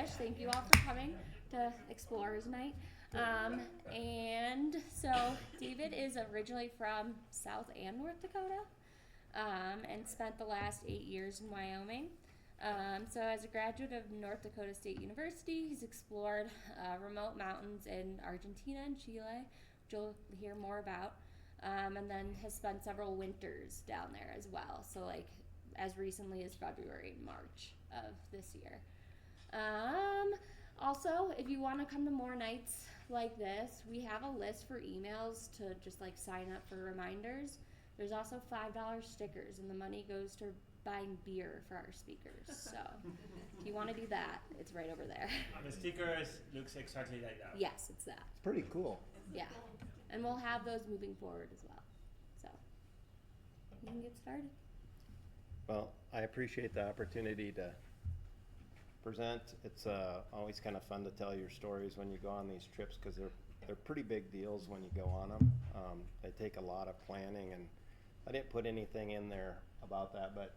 Parish. Thank you all for coming to Explorers Night. And so David is originally from South and North Dakota, and spent the last 8 years in Wyoming. So as a graduate of North Dakota State University, he's explored remote mountains in Argentina and Chile, which you'll hear more about, and then has spent several winters down there as well. So like as recently as February and March of this year. Also, if you want to come to more nights like this, we have a list for emails to just like sign up for reminders. There's also $5 stickers, and the money goes to buying beer for our speakers. So if you want to do that, it's right over there. The stickers looks exactly like that. Yes, it's that. It's pretty cool. Yeah. And we'll have those moving forward as well. So you can get started. Well, I appreciate the opportunity to present. It's always kind of fun to tell your stories when you go on these trips, because they're pretty big deals when you go on them. They take a lot of planning, and I didn't put anything in there about that, but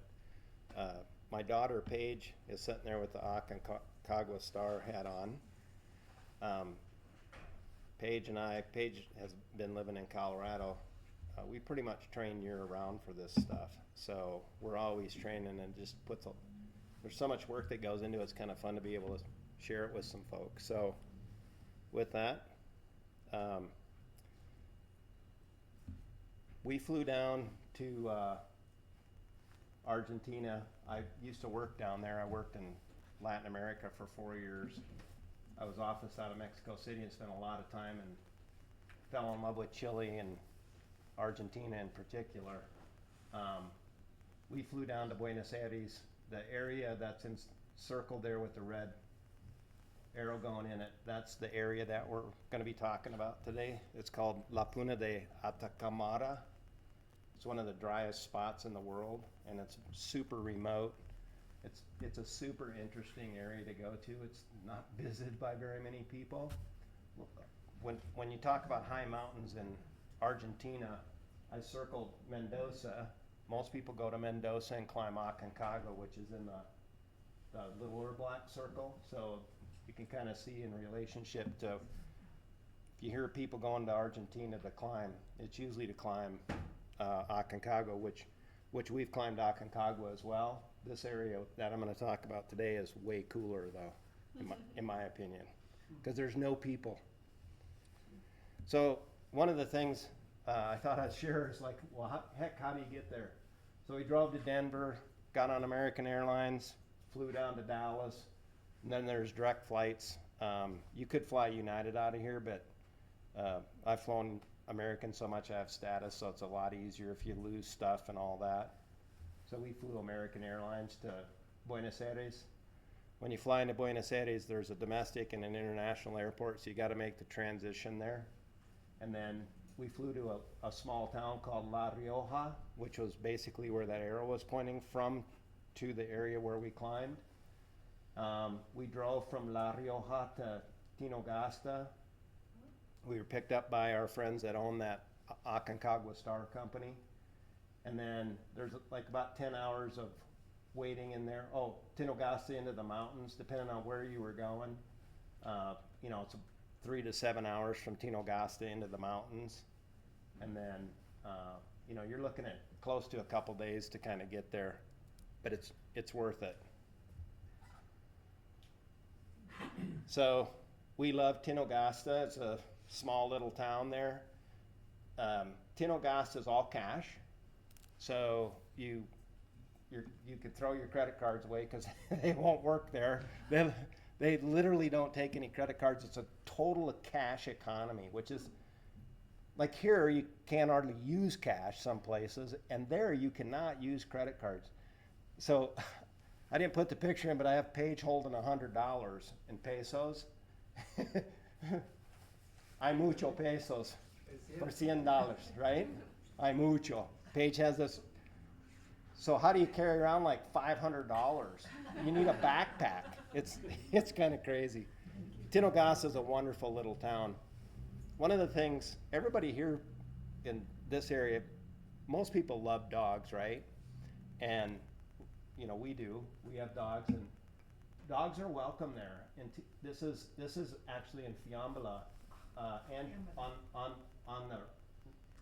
my daughter Paige is sitting there with the Aconcagua Star hat on. Paige has been living in Colorado. We pretty much train year round for this stuff, so we're always training, and just there's so much work that goes into it. It's kind of fun to be able to share it with some folks. So with that, we flew down to Argentina. I used to work down there. I worked in Latin America for 4 years. I was office out of Mexico City and spent a lot of time and fell in love with Chile and Argentina in particular. We flew down to Buenos Aires. The area that's circled there with the red arrow going in it, that's the area that we're going to be talking about today. It's called La Puna de Atacamara. It's one of the driest spots in the world, and it's super remote. It's a super interesting area to go to. It's not visited by very many people. When you talk about high mountains in Argentina, I circled Mendoza. Most people go to Mendoza and climb Aconcagua, which is in the littler black circle. So you can kind of see in relationship to, if you hear people going to Argentina to climb, it's usually to climb Aconcagua, which we've climbed Aconcagua as well. This area that I'm going to talk about today is way cooler, though, in my opinion, because there's no people. So one of the things I thought I'd share is like, well, how do you get there? So we drove to Denver, got on American Airlines, flew down to Dallas, and then there's direct flights. You could fly United out of here, but I've flown American so much I have status, so it's a lot easier if you lose stuff and all that. So we flew American Airlines to Buenos Aires. When you fly into Buenos Aires, there's a domestic and an international airport, so you got to make the transition there. And then we flew to a small town called La Rioja, which was basically where that arrow was pointing from to the area where we climbed. We drove from La Rioja to Tinogasta. We were picked up by our friends that own that Aconcagua Star Company. And then there's like about 10 hours of waiting in there. Oh, Tinogasta into the mountains, depending on where you were going. It's 3 to 7 hours from Tinogasta into the mountains. And then, you're looking at close to a couple days to kind of get there, but it's worth it. So we love Tinogasta. It's a small little town there. Tinogasta is all cash, so you could throw your credit cards away because they won't work there. They literally don't take any credit cards. It's a total cash economy, which is like here you can't hardly use cash some places, and there you cannot use credit cards. So I didn't put the picture in, but I have Paige holding $100 in pesos. Hay mucho pesos for $100, right? Hay mucho. Paige has this. So how do you carry around like $500? You need a backpack. It's kind of crazy. Tinogasta is a wonderful little town. One of the things, everybody here in this area, most people love dogs, right? And, we do. We have dogs, and dogs are welcome there. And this is actually in Fiambula, and on the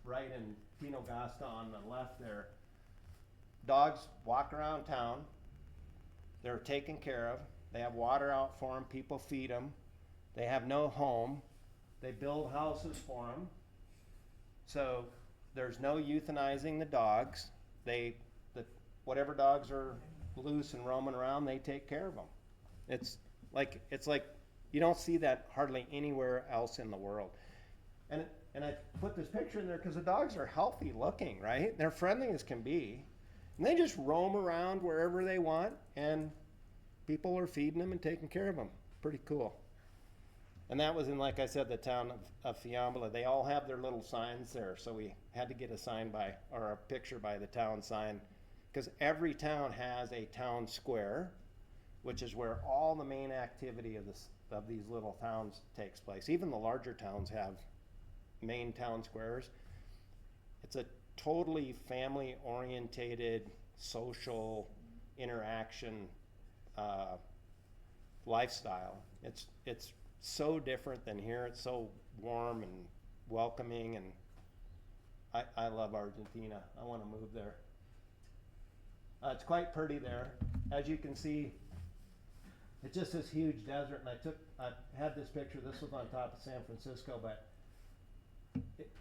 right, and Tinogasta on the left there. Dogs walk around town. They're taken care of. They have water out for them. People feed them. They have no home. They build houses for them. So there's no euthanizing the dogs. Whatever dogs are loose and roaming around, they take care of them. It's like you don't see that hardly anywhere else in the world. And I put this picture in there because the dogs are healthy looking, right? They're friendly as can be. And they just roam around wherever they want, and people are feeding them and taking care of them. Pretty cool. And that was in, like I said, the town of Fiambula. They all have their little signs there, so we had to get a sign or a picture by the town sign, because every town has a town square, which is where all the main activity of these little towns takes place. Even the larger towns have main town squares. It's a totally family-orientated, social interaction lifestyle. It's so different than here. It's so warm and welcoming, and I love Argentina. I want to move there. It's quite pretty there. As you can see, it's just this huge desert, and I had this picture. This was on top of San Francisco, but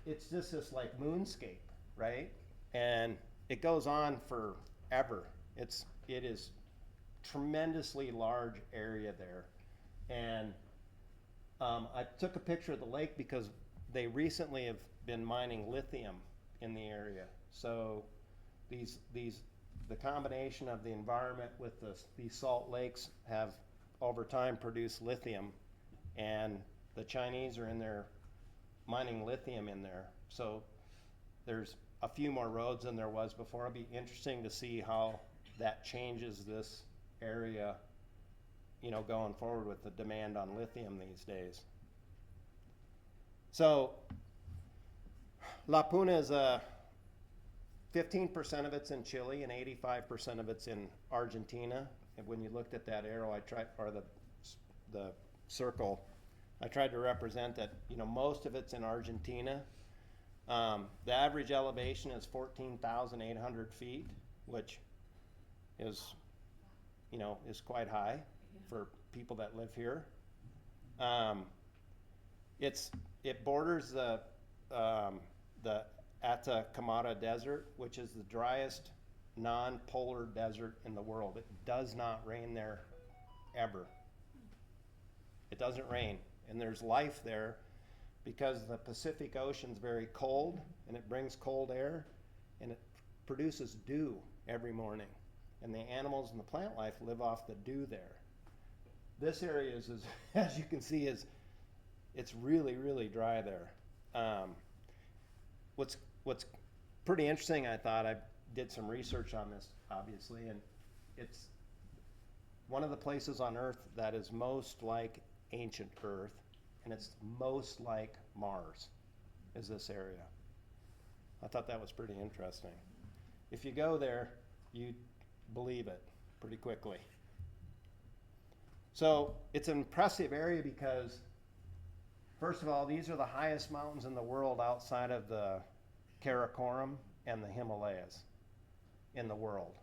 it's just this like moonscape, right? And it goes on forever. It is tremendously large area there. And I took a picture of the lake because they recently have been mining lithium in the area. So the combination of the environment with these salt lakes have over time produced lithium, and the Chinese are in there mining lithium in there. So there's a few more roads than there was before. It'll be interesting to see how that changes this area, going forward with the demand on lithium these days. So La Puna is 15% of it's in Chile and 85% of it's in Argentina. And when you looked at that arrow, or the circle, I tried to represent that, most of it's in Argentina. The average elevation is 14,800 feet, which is quite high for people that live here. It borders the Atacama Desert, which is the driest non-polar desert in the world. It does not rain there ever. It doesn't rain, and there's life there because the Pacific Ocean's very cold, and it brings cold air, and it produces dew every morning, and the animals and the plant life live off the dew there. This area is, as you can see, it's really, really dry there. What's pretty interesting, I thought, I did some research on this, obviously, and it's one of the places on Earth that is most like ancient Earth, and it's most like Mars, is this area. I thought that was pretty interesting. If you go there, you believe it pretty quickly. So it's an impressive area because, first of all, these are the highest mountains in the world outside of the Karakoram and the Himalayas in the world.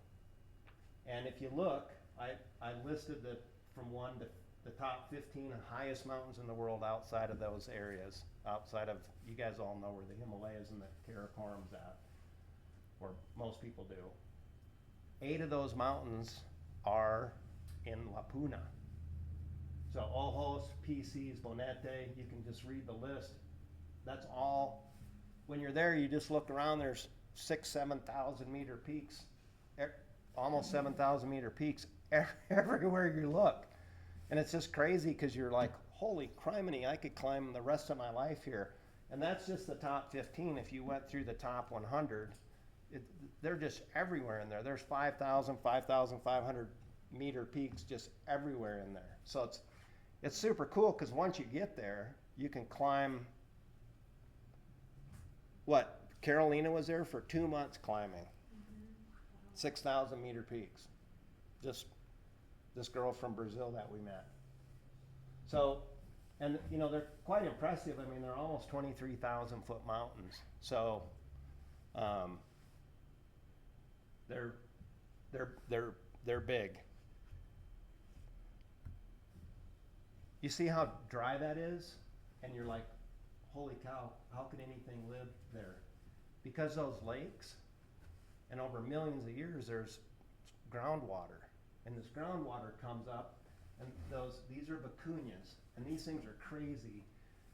And if you look, I listed from 1 to the top 15 highest mountains in the world outside of those areas, outside of, you guys all know where the Himalayas and the Karakoram's at, or most people do. 8 of those mountains are in La Puna. So Ojos, Pisces, Bonete, you can just read the list. That's all. When you're there, you just look around, there's 7,000 meter peaks, almost 7,000 meter peaks everywhere you look. And it's just crazy because you're like, holy criminy, I could climb the rest of my life here. And that's just the top 15. If you went through the top 100, they're just everywhere in there. There's 5,000, 5,500 meter peaks just everywhere in there. So it's super cool because once you get there, you can climb. Carolina was there for 2 months climbing 6,000 meter peaks. Just this girl from Brazil that we met. So, and you know, they're quite impressive. I mean, they're almost 23,000 foot mountains. So, they're big. You see how dry that is? And you're like, holy cow, how could anything live there? Because those lakes, and over millions of years, there's groundwater. And this groundwater comes up, and these are vicuñas, and these things are crazy.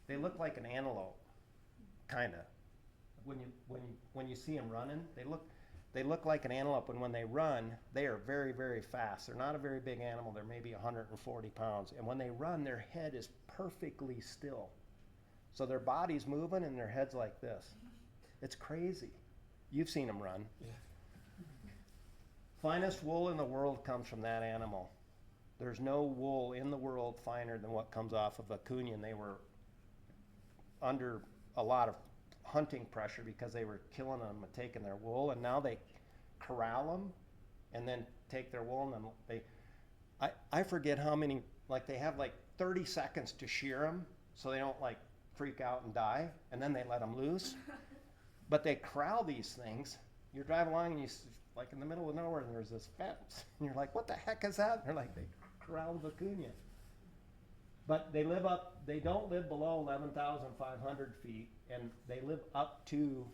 They look like an antelope, kind of. When you see them running, they look like an antelope, and when they run, they are very, very fast. They're not a very big animal. They're maybe 140 pounds. And when they run, their head is perfectly still. So their body's moving, and their head's like this. It's crazy. You've seen them run. Yeah. Finest wool in the world comes from that animal. There's no wool in the world finer than what comes off of a vicuña. And they were under a lot of hunting pressure because they were killing them and taking their wool, and now they corral them and then take their wool, and then I forget how many, like they have like 30 seconds to shear them so they don't like freak out and die, and then they let them loose. But they corral these things. You're driving along and you like in the middle of nowhere, and there's this fence, and you're like, what the heck is that? And they're like, they corral vicuña. But they don't live below 11,500 feet, and they live up to,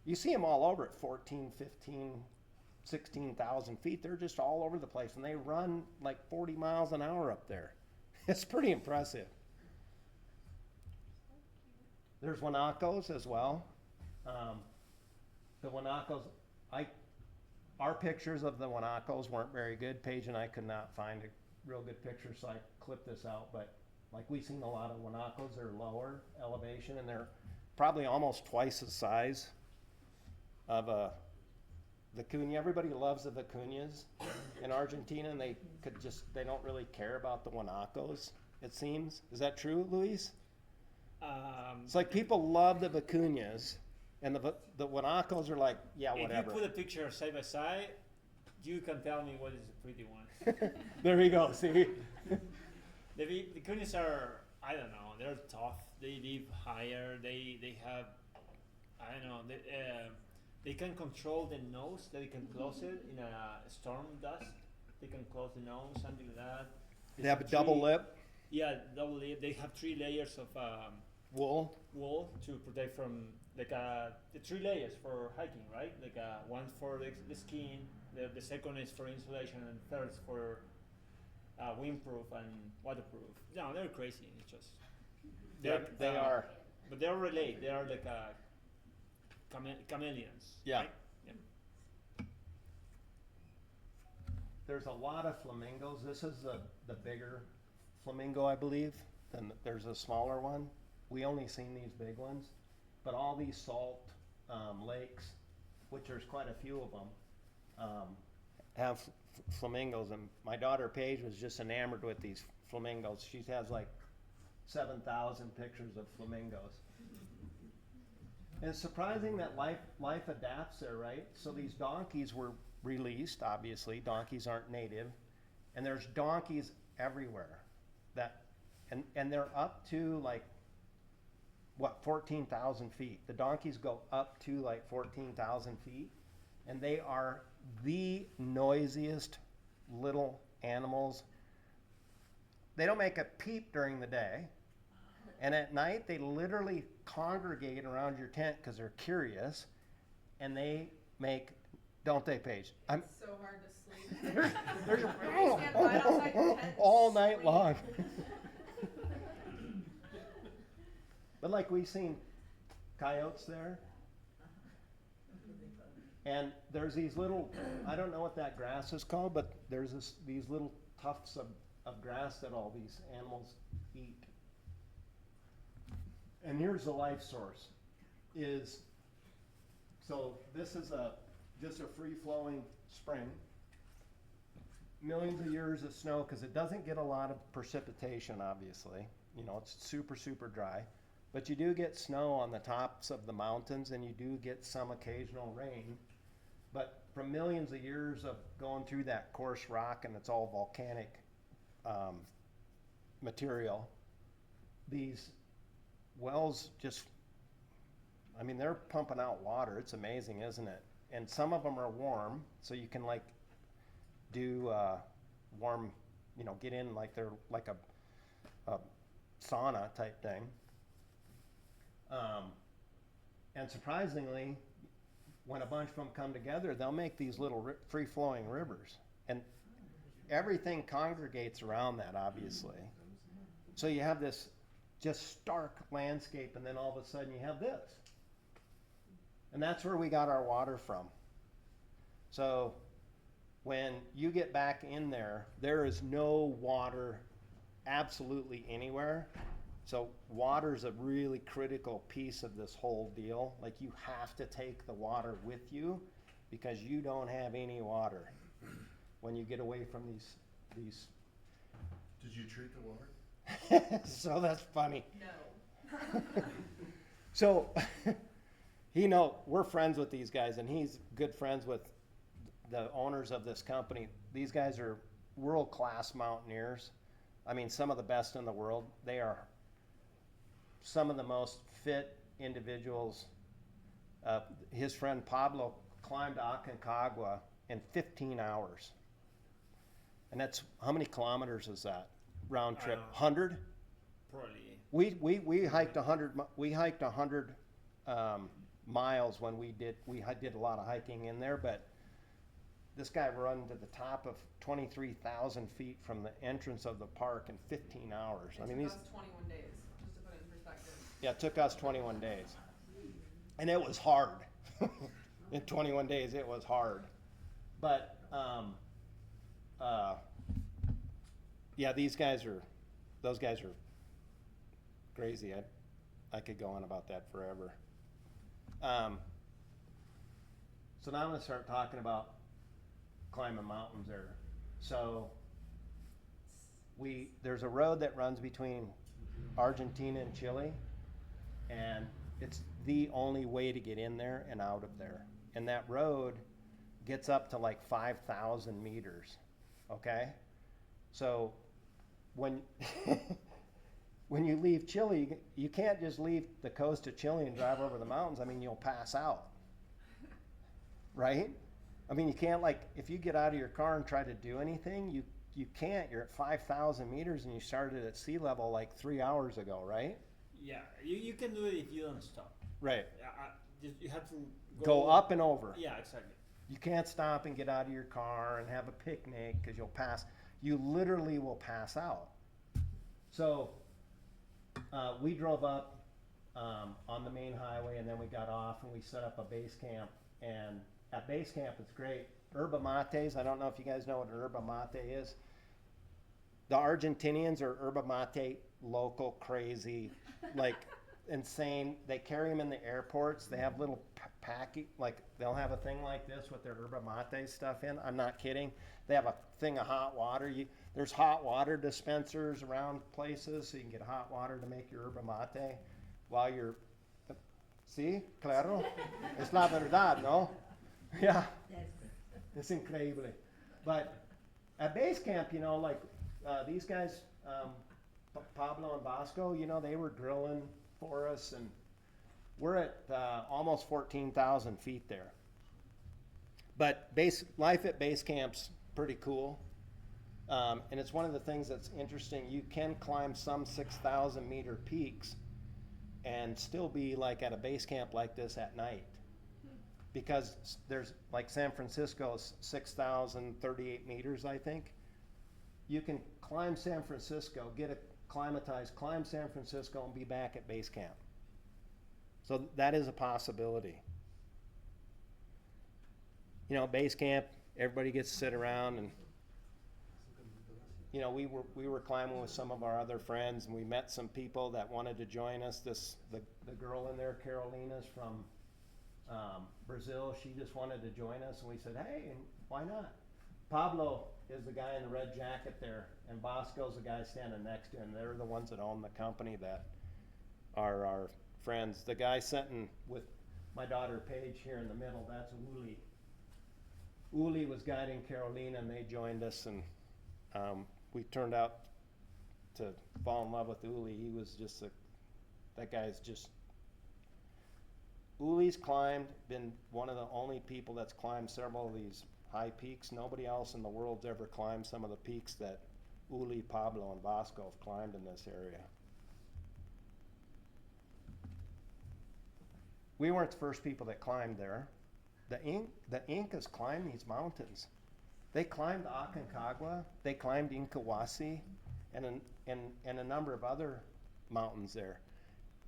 you see them all over at 14, 15, 16,000 feet. They're just all over the place, and they run like 40 miles an hour up there. It's pretty impressive. There's guanacos as well. The guanacos, our pictures of the guanacos weren't very good. Paige and I could not find a real good picture, so I clipped this out. But like, we've seen a lot of guanacos. They're lower elevation, and they're probably almost twice the size of a vicuña. Everybody loves the vicuñas in Argentina, and they don't really care about the guanacos, it seems. Is that true, Luis? It's like people love the vicuñas, and the guanacos are like, yeah, whatever. If you put a picture side by side, you can tell me what is the pretty one. There you go, see? The vicuñas are, I don't know, they're tough. They live higher. They have, I don't know, they can control the nose. They can close it in a storm dust. They can close the nose, something like that. They have a double lip. Yeah, double lip. They have 3 layers of Wool to protect from, like the 3 layers for hiking, right? Like one for the skin, the second is for insulation, and third is for windproof and waterproof. No, they're crazy. It's just they are. But they're related. They are like chameleons. Yeah. Right? Yeah. There's a lot of flamingos. This is the bigger flamingo, I believe. Then there's a smaller one. We only seen these big ones, but all these salt lakes, which there's quite a few of them, have flamingos. And my daughter Paige was just enamored with these flamingos. She has like 7,000 pictures of flamingos. And it's surprising that life adapts there, right? So these donkeys were released, obviously. Donkeys aren't native. And there's donkeys everywhere. And they're up to like, 14,000 feet. The donkeys go up to like 14,000 feet. And they are the noisiest little animals. They don't make a peep during the day. And at night, they literally congregate around your tent because they're curious. And they make, don't they, Paige? It's so hard to sleep. There's You stand right outside your tent and all night scream. long. But like, we've seen coyotes there. And there's these little, I don't know what that grass is called, but there's these little tufts of grass that all these animals eat. And here's the life source. So this is just a free-flowing spring. Millions of years of snow, because it doesn't get a lot of precipitation, obviously. You know, it's super, super dry. But you do get snow on the tops of the mountains, and you do get some occasional rain. But from millions of years of going through that coarse rock, and it's all volcanic material, these wells just, I mean, they're pumping out water. It's amazing, isn't it? And some of them are warm, so you can like do warm, you know, get in like they're like a sauna type thing. And surprisingly, when a bunch of them come together, they'll make these little free-flowing rivers. And everything congregates around that, obviously. So you have this just stark landscape, and then all of a sudden you have this. And that's where we got our water from. So when you get back in there, there is no water absolutely anywhere. So water is a really critical piece of this whole deal. Like, you have to take the water with you because you don't have any water when you get away from these. Did you treat the water? So that's funny. No. So, we're friends with these guys, and he's good friends with the owners of this company. These guys are world-class mountaineers. I mean, some of the best in the world. They are some of the most fit individuals. His friend Pablo climbed Aconcagua in 15 hours. And that's, how many kilometers is that? Round trip? 100? Probably. We hiked 100 miles when we did a lot of hiking in there, but this guy run to the top of 23,000 feet from the entrance of the park in 15 hours. It I mean, took these, us 21 days, just to put it in perspective. yeah, it took us 21 days. And it was hard. In 21 days, it was hard. But, yeah, those guys are crazy. I could go on about that forever. So now I'm gonna start talking about climbing mountains there. So there's a road that runs between Argentina and Chile, and it's the only way to get in there and out of there. And that road gets up to like 5,000 meters, okay? So when when you leave Chile, you can't just leave the coast of Chile and drive over the mountains. I mean, you'll pass out, right? I mean, you can't, like, if you get out of your car and try to do anything, you can't. You're at 5,000 meters and you started at sea level like 3 hours ago, right? Yeah, you can do it if you don't stop. Right. You have to Go up and over. Yeah, exactly. You can't stop and get out of your car and have a picnic because you'll pass. You literally will pass out. So we drove up on the main highway, and then we got off and we set up a base camp. And at base camp, it's great. Yerba mates. I don't know if you guys know what yerba mate is. The Argentinians are yerba mate local crazy, like insane. They carry them in the airports. They have little packy, like they'll have a thing like this with their yerba mate stuff in. I'm not kidding. They have a thing of hot water. There's hot water dispensers around places, so you can get hot water to make your yerba mate while you're. Sí, claro. Es la verdad, no? Yeah. It's incredible. But at base camp, like these guys, Pablo and Vasco, they were drilling for us, and we're at almost 14,000 feet there. But life at base camp's pretty cool. And it's one of the things that's interesting. You can climb some 6,000 meter peaks and still be like at a base camp like this at night. Because there's, like, San Francisco's 6,038 meters, I think. You can climb San Francisco, get acclimatized, climb San Francisco, and be back at base camp. So that is a possibility. Base camp, everybody gets to sit around, and we were climbing with some of our other friends, and we met some people that wanted to join us. The girl in there, Carolina's from Brazil. She just wanted to join us, and we said, hey, why not? Pablo is the guy in the red jacket there, and Bosco's the guy standing next to him. They're the ones that own the company that are our friends. The guy sitting with my daughter Paige here in the middle, that's Wooly. Uli was guiding Carolina, and they joined us, and we turned out to fall in love with Uli. He was just that guy's just. Uli's been one of the only people that's climbed several of these high peaks. Nobody else in the world's ever climbed some of the peaks that Uli, Pablo, and Vasco have climbed in this area. We weren't the first people that climbed there. The Incas climbed these mountains. They climbed the Aconcagua, they climbed Incahuasi, and a number of other mountains there.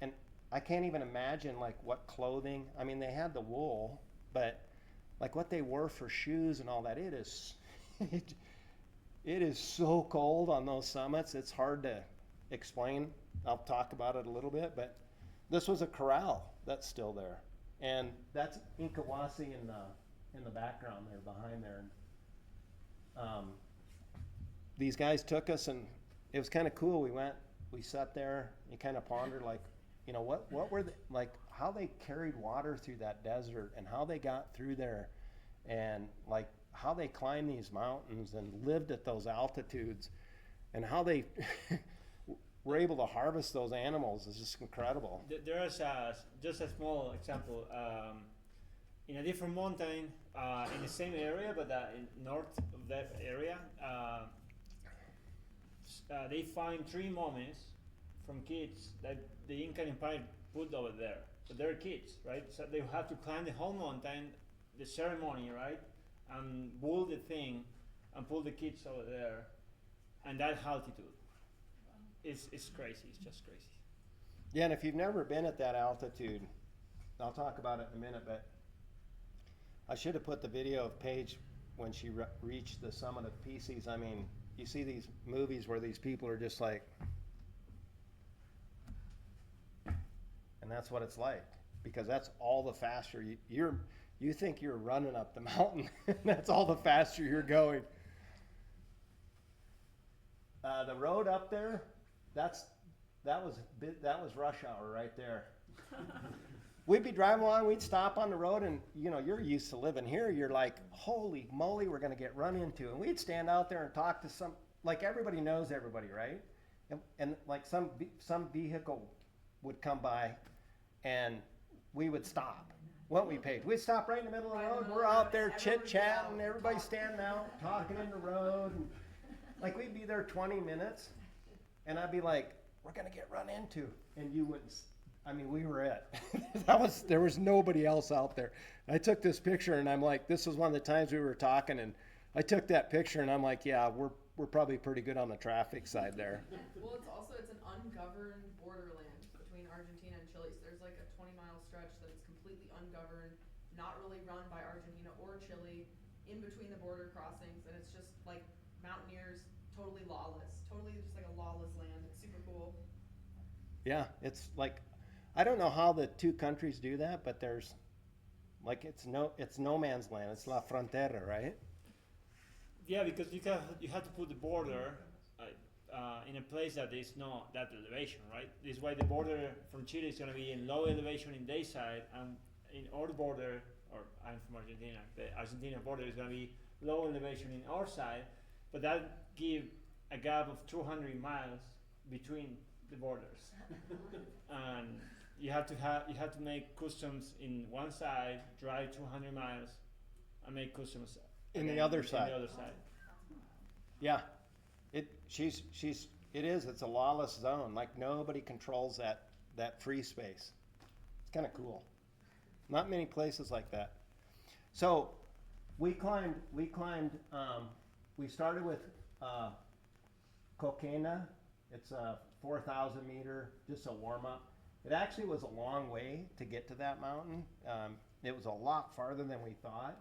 And I can't even imagine like what clothing. I mean, they had the wool, but like what they wore for shoes and all that. It is so cold on those summits. It's hard to explain. I'll talk about it a little bit, but this was a corral that's still there, and that's Incahuasi in the background there, behind there. And these guys took us, and it was kind of cool. We sat there and kind of pondered, like, you know, what were like how they carried water through that desert, and how they got through there, and like how they climbed these mountains and lived at those altitudes, and how they were able to harvest those animals is just incredible. There's just a small example. In a different mountain, in the same area, but in north of that area, they find 3 mummies from kids that the Inca Empire put over there. So they're kids, right? So they have to climb the whole mountain, the ceremony, right? And pull the thing and pull the kids over there. And that altitude is crazy. It's just crazy. Yeah, and if you've never been at that altitude, I'll talk about it in a minute, but I should have put the video of Paige when she reached the summit of Pisces. I mean, you see these movies where these people are just like, and that's what it's like, because that's all the faster you think you're running up the mountain. That's all the faster you're going. The road up there, that was rush hour right there. We'd be driving along, we'd stop on the road, and you know, you're used to living here. You're like, holy moly, we're going to get run into. And we'd stand out there and talk to like everybody knows everybody, right? And like some vehicle would come by, and we would stop. What we paid, we'd stop right in the middle of the road. We're out there chit-chatting, everybody's standing out, talking in the road. And like we'd be there 20 minutes, and I'd be like, we're going to get run into. And you wouldn't. I mean, we were it. There was nobody else out there. I took this picture, and I'm like, this was one of the times we were talking, and I took that picture, and I'm like, yeah, we're probably pretty good on the traffic side there. Well, it's an ungoverned borderland between Argentina and Chile. So there's like a 20-mile stretch that is completely ungoverned, not really run by Argentina or Chile, in between the border crossings, and it's just like mountaineers, totally lawless, totally just like a lawless land. It's super cool. Yeah, it's like, I don't know how the two countries do that, but there's like it's no man's land. It's la frontera, right? Yeah, because you have to put the border in a place that is not that elevation, right? This is why the border from Chile is going to be in low elevation in their side, and in our border, or I'm from Argentina, the Argentina border is going to be low elevation in our side, but that give a gap of 200 miles between the borders, and you have to make customs in one side, drive 200 miles, and make customs In the other side. In the other side. Yeah, it's a lawless zone. Like nobody controls that free space. It's kind of cool. Not many places like that. So we climbed. We started with Coquena. It's a 4,000 meter, just a warm up. It actually was a long way to get to that mountain. It was a lot farther than we thought.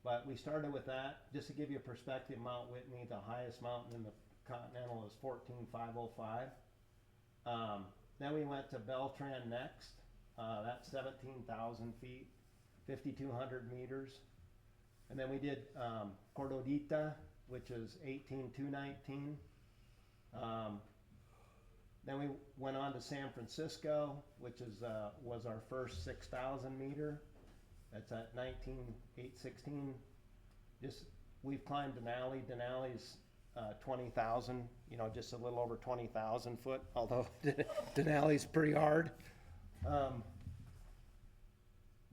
But we started with that. Just to give you a perspective, Mount Whitney, the highest mountain in the Continental, is 14,505. Then we went to Beltran next. That's 17,000 feet, 5,200 meters. And then we did Cordodita, which is 18,219. Then we went on to San Francisco, which was our first 6,000 meter. That's at 19,816. we've climbed Denali. Denali's 20,000, just a little over 20,000 foot, although Denali's pretty hard.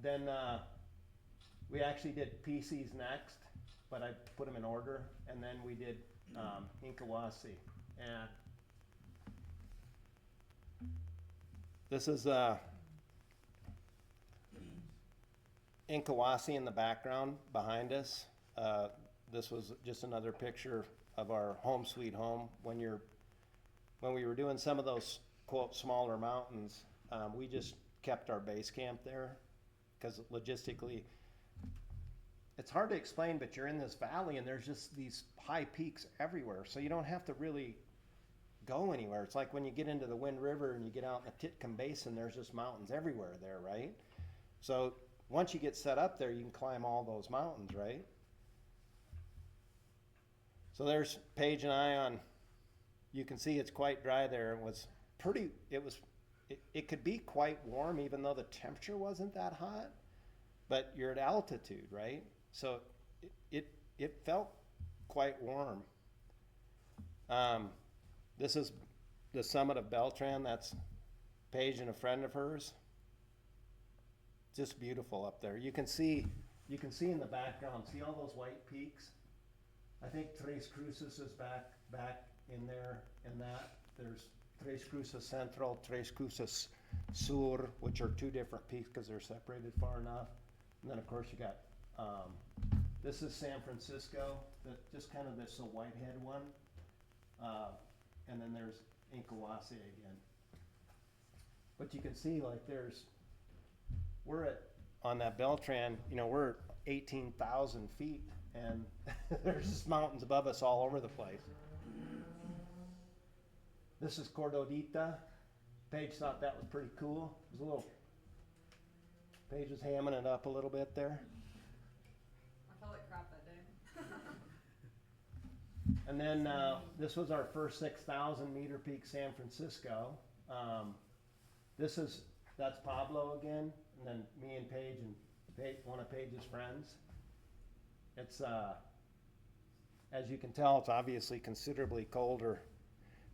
Then we actually did PCs next, but I put them in order, and then we did Inkawasi. And this is Inkawasi in the background behind us. This was just another picture of our home sweet home. When we were doing some of those quote smaller mountains, we just kept our base camp there because logistically it's hard to explain, but you're in this valley and there's just these high peaks everywhere, so you don't have to really go anywhere. It's like when you get into the Wind River and you get out in the Titcomb Basin, there's just mountains everywhere there, right? So once you get set up there, you can climb all those mountains, right? So there's Paige and I on, you can see it's quite dry there. It could be quite warm even though the temperature wasn't that hot, but you're at altitude, right? So it felt quite warm. This is the summit of Beltran. That's Paige and a friend of hers. Just beautiful up there. You can see in the background, see all those white peaks? I think Tres Cruces is back in there, and that. There's Tres Cruces Central, Tres Cruces Sur, which are two different peaks because they're separated far enough. And then of course you got, this is San Francisco, just kind of this Whitehead one. And then there's Inkawasi again. But you can see like on that Beltran, we're 18,000 feet and there's just mountains above us all over the place. This is Cordodita. Paige thought that was pretty cool. It was Paige was hamming it up a little bit there. I felt like crap that day. And then this was our first 6,000 meter peak, San Francisco. That's Pablo again, and then me and Paige and one of Paige's friends. It's, as you can tell, it's obviously considerably colder.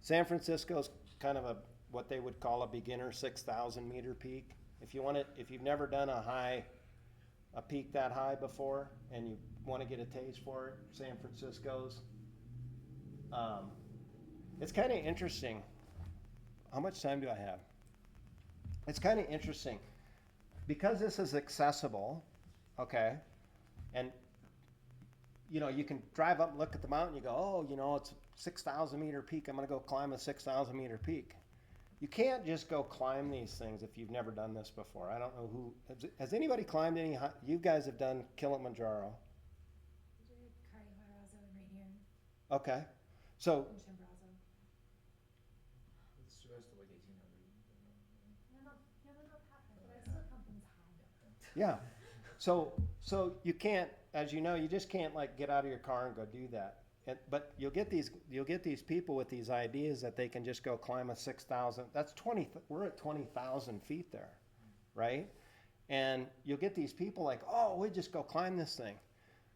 San Francisco's kind of what they would call a beginner 6,000 meter peak. If you've never done a peak that high before, and you want to get a taste for it, San Francisco's. It's kind of interesting. How much time do I have? It's kind of interesting because this is accessible, okay, and you can drive up and look at the mountain. You go, it's a 6,000 meter peak. I'm going to go climb a 6,000 meter peak. You can't just go climb these things if you've never done this before. I don't know who has anybody climbed any. You guys have done Kilimanjaro. We did Rioja and Rainier. Okay, so. And Chimborazo. It's supposed to like 1800. No, not that high, but I still count them as high. Yeah, so you can't, as you know, you just can't like get out of your car and go do that. But you'll get these people with these ideas that they can just go climb a 6,000. We're at 20,000 feet there, right? And you'll get these people like, oh, we just go climb this thing.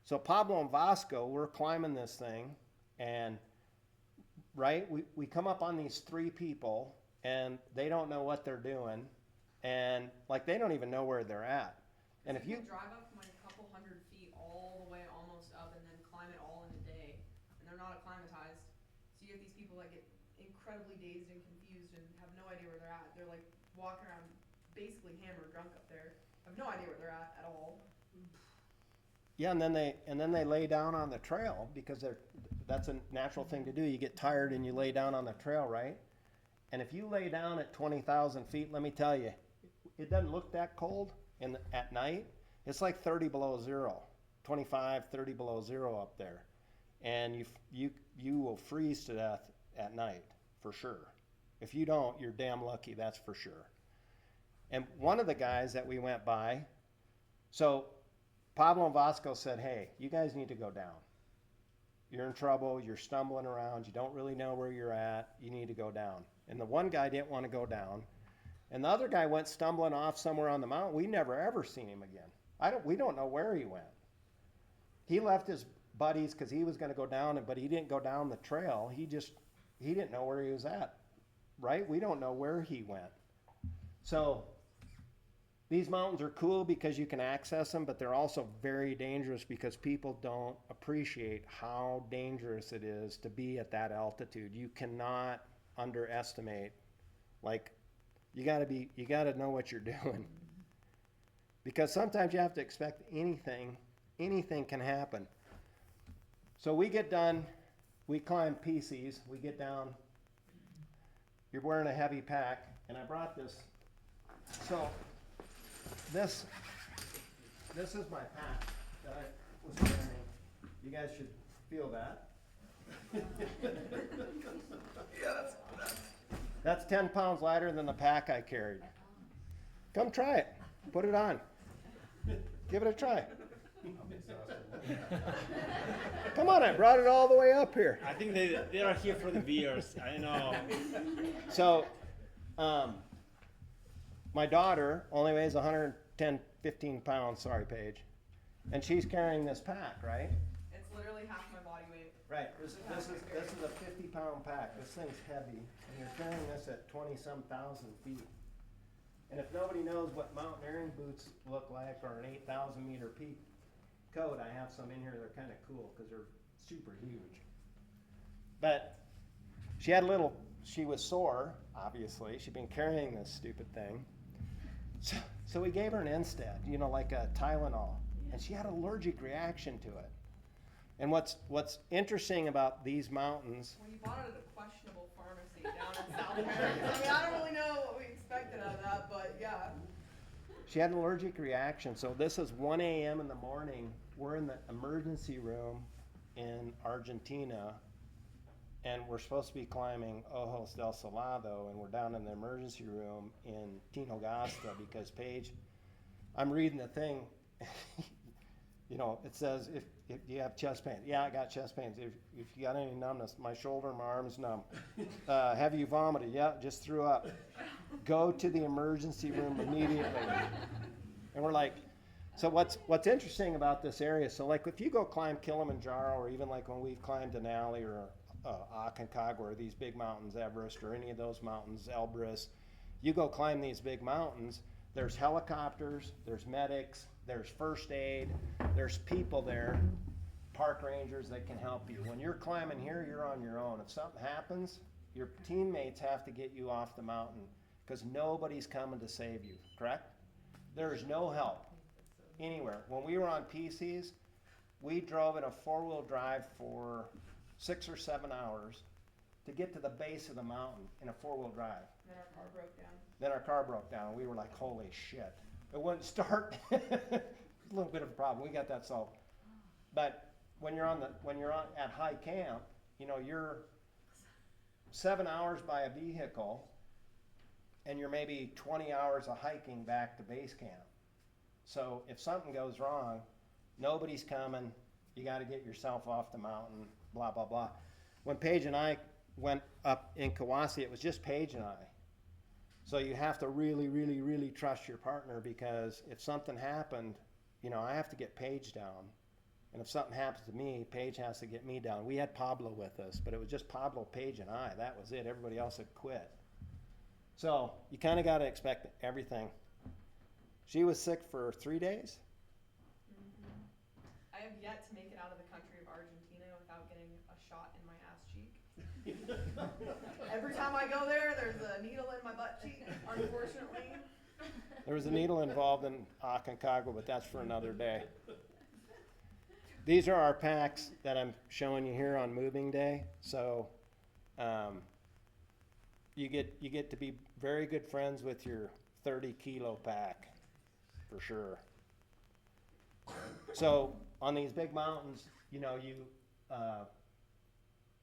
So Pablo and Vasco, we're climbing this thing, and right, we come up on these three people, and they don't know what they're doing, and like they don't even know where they're at. And if you drive up from like a couple hundred feet all the way almost up and then climb it all in a day, and they're not acclimatized, so you have these people that get incredibly dazed and confused and have no idea where they're at. They're like walking around basically hammered drunk up there, have no idea where they're at all. Yeah, and then they lay down on the trail because that's a natural thing to do. You get tired and you lay down on the trail, right? And if you lay down at 20,000 feet, let me tell you, it doesn't look that cold at night. It's like 30 below zero, 25, 30 below zero up there. And you will freeze to death at night, for sure. If you don't, you're damn lucky, that's for sure. And one of the guys that we went by, so Pablo and Vasco said, hey, you guys need to go down. You're in trouble, you're stumbling around, you don't really know where you're at, you need to go down. And the one guy didn't want to go down. And the other guy went stumbling off somewhere on the mountain. We never ever seen him again. We don't know where he went. he left his buddies because he was going to go down, but he didn't go down the trail. He didn't know where he was at, right? We don't know where he went. So these mountains are cool because you can access them, but they're also very dangerous because people don't appreciate how dangerous it is to be at that altitude. You cannot underestimate, like, you gotta know what you're doing. Because sometimes you have to expect anything can happen. So we get done, we climb PCs, we get down, you're wearing a heavy pack, and I brought this. So this is my pack that I was carrying. You guys should feel that. That's 10 pounds lighter than the pack I carried. Come try it. Put it on. Give it a try. Come on, I brought it all the way up here. I think they are here for the beers. I know. So, my daughter only weighs 110, 15 pounds, sorry, Paige. And she's carrying this pack, right? It's literally half my body weight. Right, this is a 50-pound pack. This thing's heavy, and you're carrying this at 20-some thousand feet. And if nobody knows what mountaineering boots look like, or an 8,000-meter peak coat, I have some in here. They're kind of cool because they're super huge. But she was sore, obviously. She'd been carrying this stupid thing. So we gave her an Instead, like a Tylenol, and she had an allergic reaction to it. And what's interesting about these mountains? Well, you bought it at a questionable pharmacy down in South America. I mean, I don't really know what we expected out of that, but yeah. She had an allergic reaction. So this is 1 a.m. in the morning. We're in the emergency room in Argentina, and we're supposed to be climbing Ojos del Salado, and we're down in the emergency room in Tinogasta because Paige, I'm reading the thing, it says, if you have chest pains. Yeah, I got chest pains. If you got any numbness, my shoulder, my arm's numb. Have you vomited? Yeah, just threw up. Go to the emergency room immediately. And we're like, so what's interesting about this area, so like if you go climb Kilimanjaro, or even like when we climbed Denali or Aconcagua, or these big mountains, Everest, or any of those mountains, Elbrus, you go climb these big mountains, there's helicopters, there's medics, there's first aid, there's people there, park rangers that can help you. When you're climbing here, you're on your own. If something happens, your teammates have to get you off the mountain because nobody's coming to save you, correct? There's no help anywhere. When we were on PCs, we drove in a 4-wheel drive for 6 or 7 hours to get to the base of the mountain in a 4-wheel drive. Then our car broke down. Then our car broke down. We were like, holy shit. It wouldn't start. A little bit of a problem. We got that solved. But when you're at high camp, you're 7 hours by a vehicle, and you're maybe 20 hours of hiking back to base camp. So if something goes wrong, nobody's coming. You got to get yourself off the mountain. Blah blah blah. When Paige and I went up in Kawasi, it was just Paige and I. So you have to really, really, really trust your partner, because if something happened, I have to get Paige down. And if something happens to me, Paige has to get me down. We had Pablo with us, but it was just Pablo, Paige, and I. That was it. Everybody else had quit. So you kind of got to expect everything. She was sick for 3 days. I have yet to make it out of the country of Argentina without getting a shot in my ass cheek. Every time I go there, there's a needle in my butt cheek, unfortunately. There was a needle involved in Aconcagua, but that's for another day. These are our packs that I'm showing you here on moving day. So you get to be very good friends with your 30-kilo pack, for sure. So on these big mountains,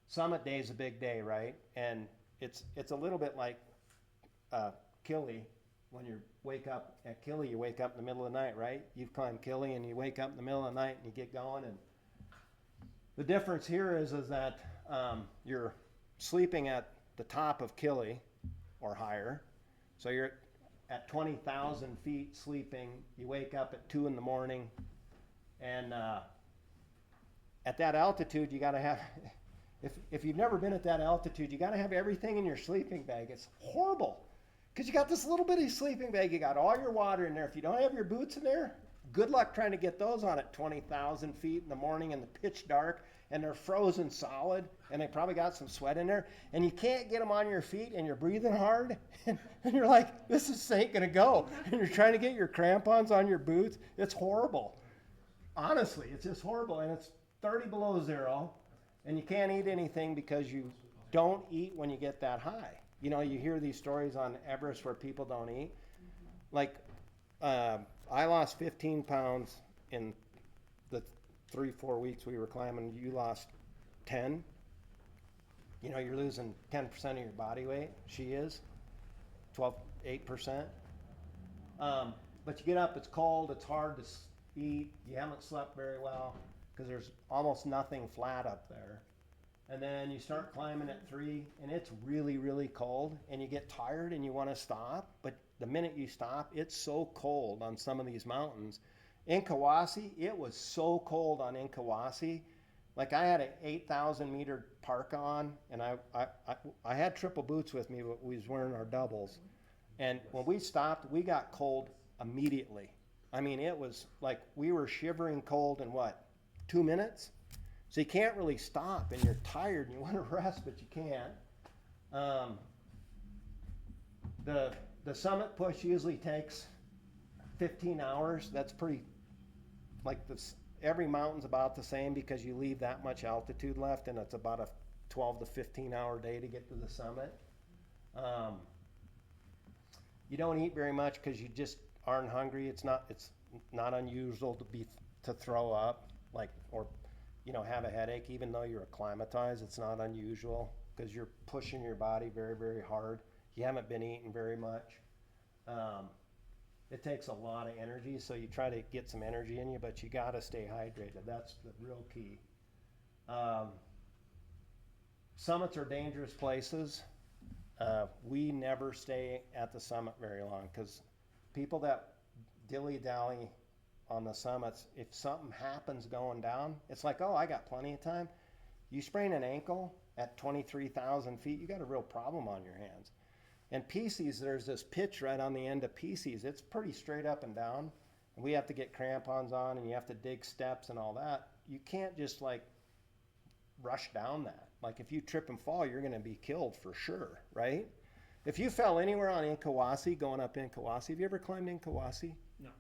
summit day is a big day, right? And it's a little bit like Kili. When you wake up at Kili, you wake up in the middle of the night, right? You've climbed Kili, and you wake up in the middle of the night and you get going. And the difference here is that you're sleeping at the top of Kili or higher. So you're at 20,000 feet sleeping. You wake up at 2 in the morning, and at that altitude, you got to have, if you've never been at that altitude, you got to have everything in your sleeping bag. It's horrible because you got this little bitty sleeping bag. You got all your water in there. If you don't have your boots in there, good luck trying to get those on at 20,000 feet in the morning in the pitch dark, and they're frozen solid, and they probably got some sweat in there, and you can't get them on your feet, and you're breathing hard, and you're like, this ain't gonna go, and you're trying to get your crampons on your boots. It's horrible. Honestly, it's just horrible, and it's 30 below zero, and you can't eat anything because you don't eat when you get that high. You know, you hear these stories on Everest where people don't eat. Like, I lost 15 pounds in the 3-4 weeks we were climbing. You lost 10. You know, you're losing 10% of your body weight. She is 8%. But you get up, it's cold, it's hard to eat, you haven't slept very well because there's almost nothing flat up there. And then you start climbing at 3 and it's really, really cold, and you get tired and you want to stop, but the minute you stop, it's so cold on some of these mountains. Inkawasi, it was so cold on Inkawasi. Like, I had an 8,000 meter parka on, and I had triple boots with me, but we was wearing our doubles. And when we stopped, we got cold immediately. I mean, it was like we were shivering cold in 2 minutes? So you can't really stop, and you're tired and you want to rest, but you can't. The summit push usually takes 15 hours. That's pretty, like, this, every mountain's about the same because you leave that much altitude left, and it's about a 12 to 15 hour day to get to the summit. You don't eat very much because you just aren't hungry. It's not unusual to throw up, like, or, you know, have a headache. Even though you're acclimatized, it's not unusual because you're pushing your body very, very hard. You haven't been eating very much. It takes a lot of energy, so you try to get some energy in you, but you got to stay hydrated. That's the real key. Summits are dangerous places. We never stay at the summit very long because people that dilly-dally on the summits, if something happens going down, it's like, oh, I got plenty of time. You sprain an ankle at 23,000 feet, you got a real problem on your hands. And PCs, there's this pitch right on the end of PCs. It's pretty straight up and down. And we have to get crampons on, and you have to dig steps and all that. You can't just, like, rush down that. Like, if you trip and fall, you're going to be killed for sure, right? If you fell anywhere on Inkawasi, going up Inkawasi, have you ever climbed Inkawasi? No.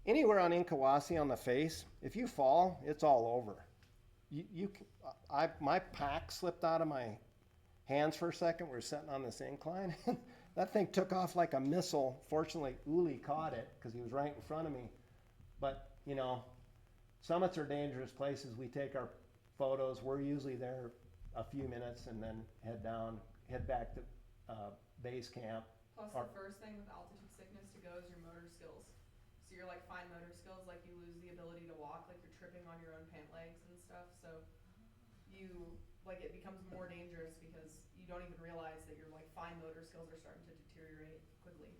Anywhere on Inkawasi on the face, if you fall, it's all over. My pack slipped out of my hands for a second. We were sitting on this incline. That thing took off like a missile. Fortunately, Uli caught it because he was right in front of me. But, you know, summits are dangerous places. We take our photos. We're usually there a few minutes and then head back to base camp. Plus, the first thing with altitude sickness to go is your motor skills. So your, like, fine motor skills, like, you lose the ability to walk, like, you're tripping on your own pant legs and stuff. So you, like, it becomes more dangerous because you don't even realize that your, like, fine motor skills are starting to deteriorate quickly.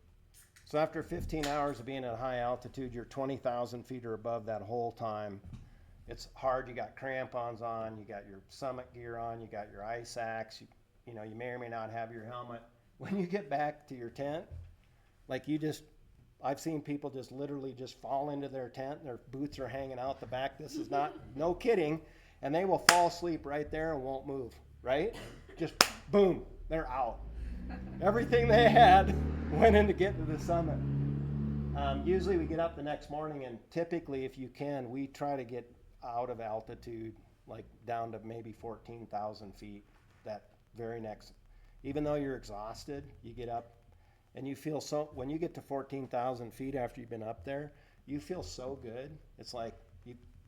So after 15 hours of being at high altitude, you're 20,000 feet or above that whole time. It's hard. You got crampons on, you got your summit gear on, you got your ice axe, you know, you may or may not have your helmet. When you get back to your tent, like, I've seen people just literally just fall into their tent and their boots are hanging out the back. This is not, no kidding. And they will fall asleep right there and won't move, right? Just boom, they're out. Everything they had went into getting to the summit. Usually we get up the next morning, and typically, if you can, we try to get out of altitude, like down to maybe 14,000 feet that very next. Even though you're exhausted, you get up and you feel so, when you get to 14,000 feet after you've been up there, you feel so good. It's like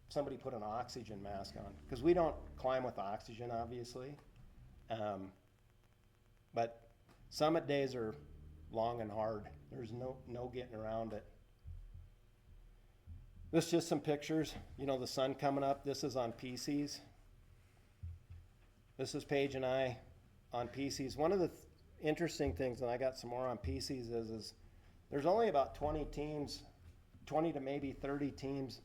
somebody put an oxygen mask on, because we don't climb with oxygen, obviously. But summit days are long and hard. There's no getting around it. This is just some pictures. You know, the sun coming up. This is on PCs. This is Paige and I on PCs. One of the interesting things, and I got some more on PCs, is there's only about 20 teams, 20 to maybe 30 teams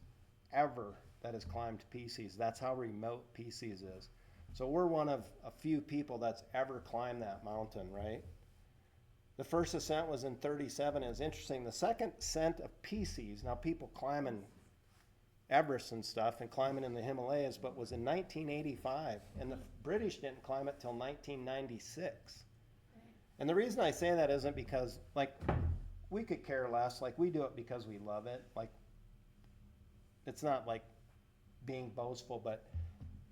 ever that has climbed PCs. That's how remote PCs is. So we're one of a few people that's ever climbed that mountain, right? The first ascent was in 37. It was interesting. The second ascent of PCs, now people climbing Everest and stuff and climbing in the Himalayas, but was in 1985. And the British didn't climb it till 1996. And the reason I say that isn't because, like, we could care less. Like, we do it because we love it. Like, it's not like being boastful, but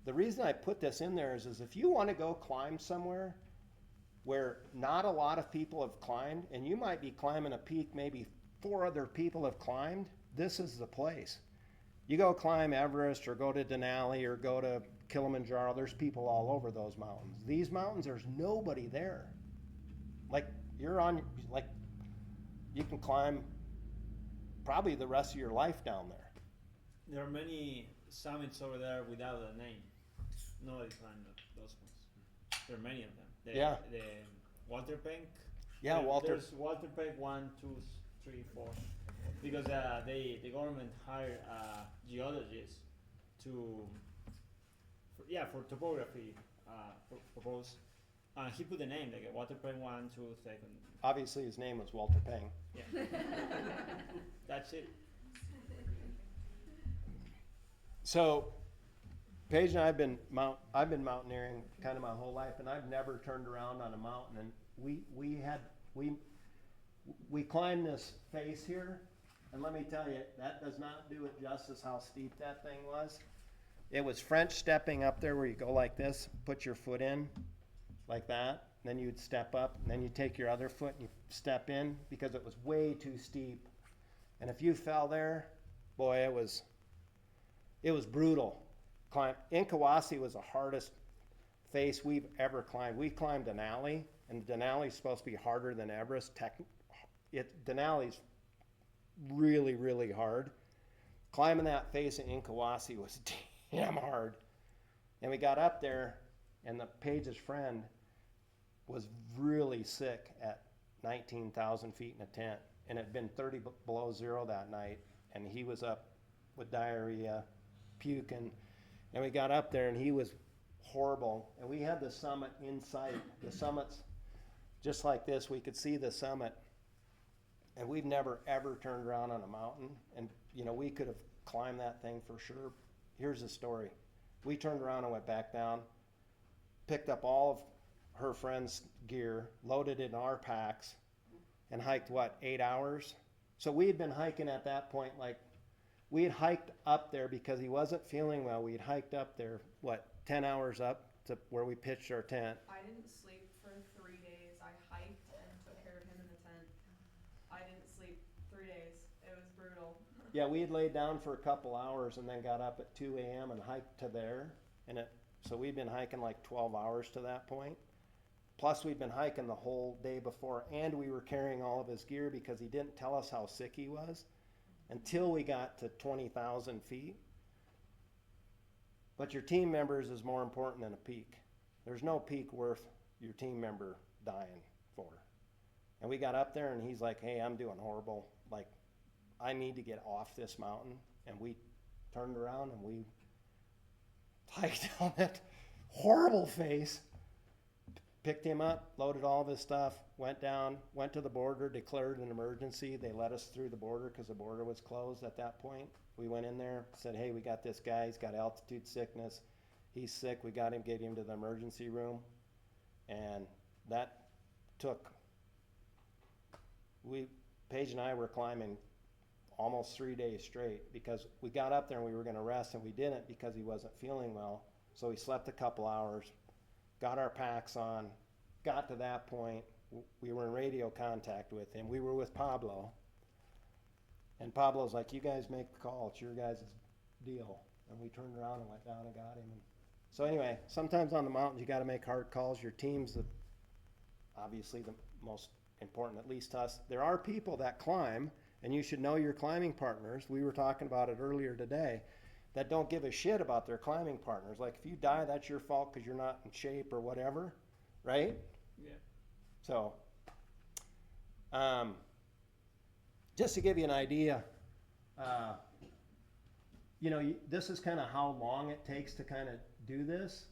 the reason I put this in there is if you want to go climb somewhere where not a lot of people have climbed, and you might be climbing a peak maybe 4 other people have climbed, this is the place. You go climb Everest or go to Denali or go to Kilimanjaro, there's people all over those mountains. These mountains, there's nobody there. Like, you're on, like, you can climb probably the rest of your life down there. There are many summits over there without a name. Nobody climbed those ones. There are many of them. Yeah. The Walter Penck. Yeah, Walter. There's Walter Penck 1, 2, 3, 4. Because the government hired geologists for topography purpose. He put the name like Walter Penck 1, 2, 3. Obviously, his name was Walter Peng. Yeah. That's it. So, Paige and I I've been mountaineering kind of my whole life, and I've never turned around on a mountain. And we climbed this face here, and let me tell you, that does not do it justice how steep that thing was. It was French stepping up there where you go like this, put your foot in like that, and then you'd step up, and then you take your other foot and you step in because it was way too steep. And if you fell there, boy, it was brutal. Inkawasi was the hardest face we've ever climbed. We climbed Denali, and Denali's supposed to be harder than Everest. Denali's really, really hard. Climbing that face in Inkawasi was damn hard. And we got up there, and the Paige's friend was really sick at 19,000 feet in a tent, and it had been 30 below zero that night, and he was up with diarrhea, puking, and we got up there, and he was horrible. And we had the summit in sight. The summit's just like this. We could see the summit, and we've never ever turned around on a mountain, and we could have climbed that thing for sure. Here's the story. We turned around and went back down, picked up all of her friend's gear, loaded it in our packs, and hiked 8 hours? So we had been hiking at that point, like, we had hiked up there because he wasn't feeling well. We had hiked up there, 10 hours up to where we pitched our tent. I didn't sleep for 3 days. I hiked and took care of him in the tent. I didn't sleep 3 days. It was brutal. Yeah, we had laid down for a couple hours and then got up at 2 a.m. and hiked to there. So we'd been hiking like 12 hours to that point. Plus we'd been hiking the whole day before, and we were carrying all of his gear because he didn't tell us how sick he was until we got to 20,000 feet. But your team members is more important than a peak. There's no peak worth your team member dying for. And we got up there, and he's like, hey, I'm doing horrible. Like, I need to get off this mountain. And we turned around, and we hiked down that horrible face, picked him up, loaded all of his stuff, went down, went to the border, declared an emergency. They let us through the border because the border was closed at that point. We went in there, said, hey, we got this guy. He's got altitude sickness. He's sick. We got him, get him to the emergency room. And that took, Paige and I were climbing almost 3 days straight because we got up there and we were going to rest, and we didn't because he wasn't feeling well. So we slept a couple hours, got our packs on, got to that point. We were in radio contact with him. We were with Pablo. And Pablo's like, you guys make the call. It's your guys' deal. And we turned around and went down and got him. And so anyway, sometimes on the mountains you got to make hard calls. Your team's obviously the most important, at least to us. There are people that climb, and you should know your climbing partners. We were talking about it earlier today, that don't give a shit about their climbing partners. Like, if you die, that's your fault because you're not in shape or whatever, right? Yeah. So, just to give you an idea, you know, this is kind of how long it takes to kind of do this.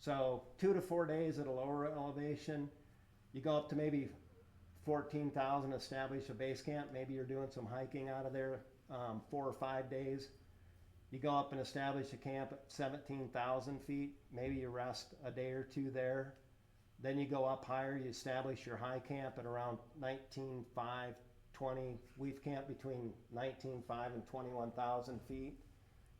So 2 to 4 days at a lower elevation. You go up to maybe 14,000, establish a base camp. Maybe you're doing some hiking out of there 4 or 5 days. You go up and establish a camp at 17,000 feet. Maybe you rest a day or two there. Then you go up higher. You establish your high camp at around 19,500, 20. We've camped between 19,500 and 21,000 feet.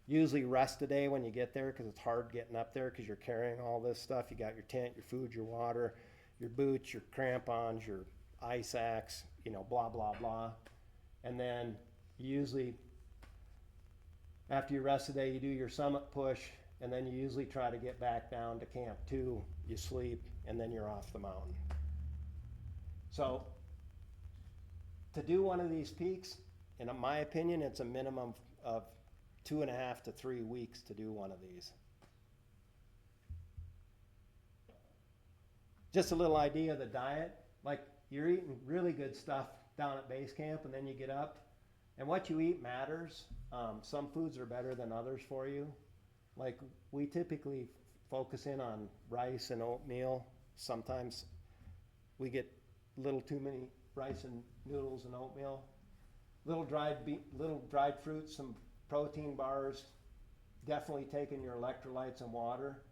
Usually rest a day when you get there because it's hard getting up there because you're carrying all this stuff. You got your tent, your food, your water, your boots, your crampons, your ice axe, you know, blah, blah, blah. And then usually after you rest a day, you do your summit push, and then you usually try to get back down to camp 2. You sleep, and then you're off the mountain. So to do one of these peaks, in my opinion, it's a minimum of 2.5 to 3 weeks to do one of these. Just a little idea of the diet. Like, you're eating really good stuff down at base camp, and then you get up, and what you eat matters. Some foods are better than others for you. Like, we typically focus in on rice and oatmeal. Sometimes we get a little too many rice and noodles and oatmeal. Little dried fruits, some protein bars. Definitely taking your electrolytes and water.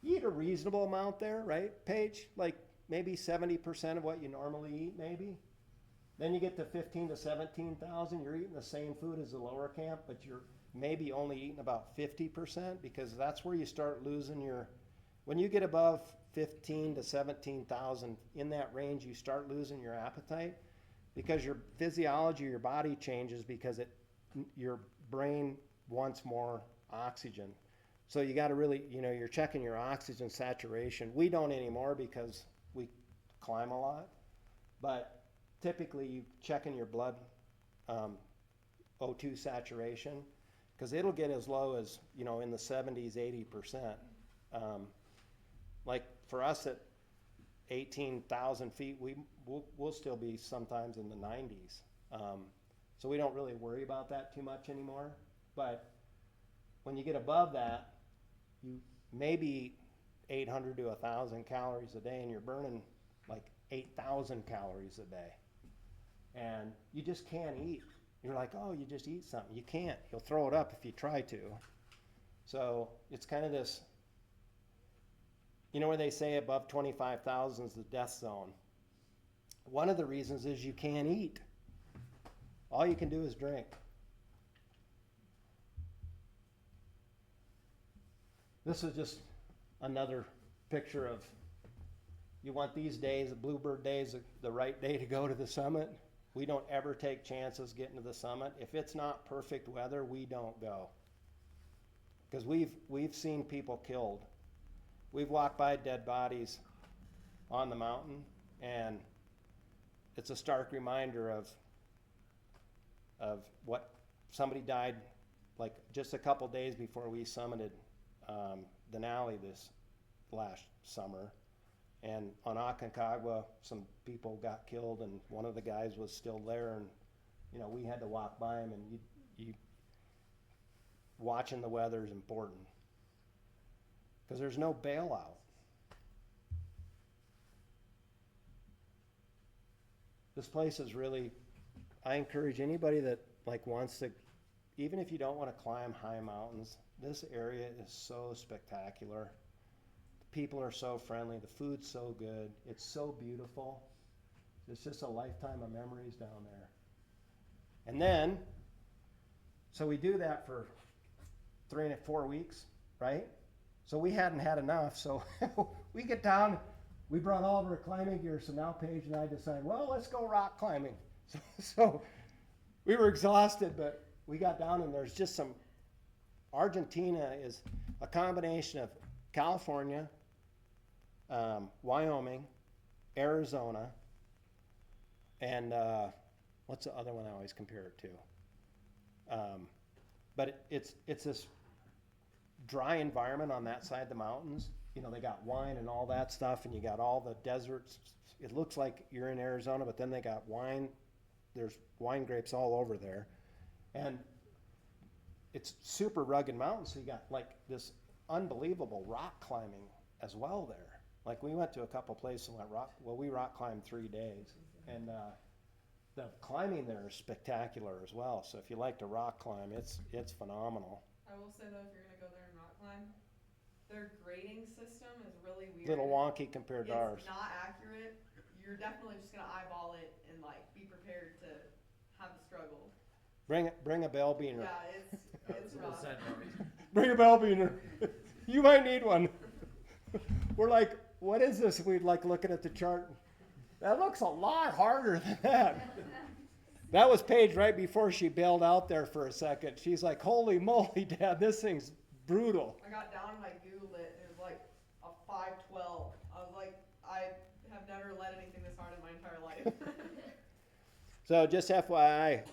You eat a reasonable amount there, right, Paige? Like maybe 70% of what you normally eat, maybe. Then you get to 15 to 17,000. You're eating the same food as the lower camp, but you're maybe only eating about 50% because that's where you start losing your. When you get above 15 to 17,000, in that range, you start losing your appetite because your physiology, your body changes because your brain wants more oxygen. So you got to really, you're checking your oxygen saturation. We don't anymore because we climb a lot, but typically you checking your blood O2 saturation because it'll get as low as, in the 70s, 80%. Like for us at 18,000 feet, we'll still be sometimes in the 90s. So we don't really worry about that too much anymore. But when you get above that, you maybe eat 800 to 1,000 calories a day, and you're burning like 8,000 calories a day. And you just can't eat. You're like, oh, you just eat something. You can't. You'll throw it up if you try to. So it's kind of this, where they say above 25,000 is the death zone. One of the reasons is you can't eat. All you can do is drink. This is just another picture of, you want these days, the Bluebird days, the right day to go to the summit. We don't ever take chances getting to the summit. If it's not perfect weather, we don't go. Because we've seen people killed. We've walked by dead bodies on the mountain, and it's a stark reminder of what somebody died like just a couple days before we summited Denali this last summer. And on Aconcagua, some people got killed, and one of the guys was still there, and we had to walk by him, and you watching the weather is important because there's no bailout. This place is really, I encourage anybody that wants to, even if you don't want to climb high mountains, this area is so spectacular. People are so friendly. The food's so good. It's so beautiful. It's just a lifetime of memories down there. And then, so we do that for 3 to 4 weeks, right? So we hadn't had enough. So we get down. We brought all of our climbing gear. So now Paige and I decide, well, let's go rock climbing. So we were exhausted, but we got down, and there's just some. Argentina is a combination of California, Wyoming, Arizona, and what's the other one I always compare it to? But it's this dry environment on that side of the mountains. They got wine and all that stuff, and you got all the deserts. It looks like you're in Arizona, but then they got wine. There's wine grapes all over there. And it's super rugged mountain, so you got like this unbelievable rock climbing as well there. Like we went to a couple places and we rock climbed 3 days, and the climbing there is spectacular as well. So if you like to rock climb, it's phenomenal. I will say though, if you're gonna go there and rock climb, their grading system is really weird. Little wonky compared to ours. It's not accurate. You're definitely just gonna eyeball it and like be prepared to have a struggle. Bring a bell beaner. Yeah, it's rough. Bring a bell beaner. You might need one. We're like, what is this? We'd like looking at the chart. That looks a lot harder than that. That was Paige right before she bailed out there for a second. She's like, holy moly, Dad, this thing's brutal. I got down and I Googled it and it was like a 512. I was like, I have never led anything this hard in my entire life. So just FYI,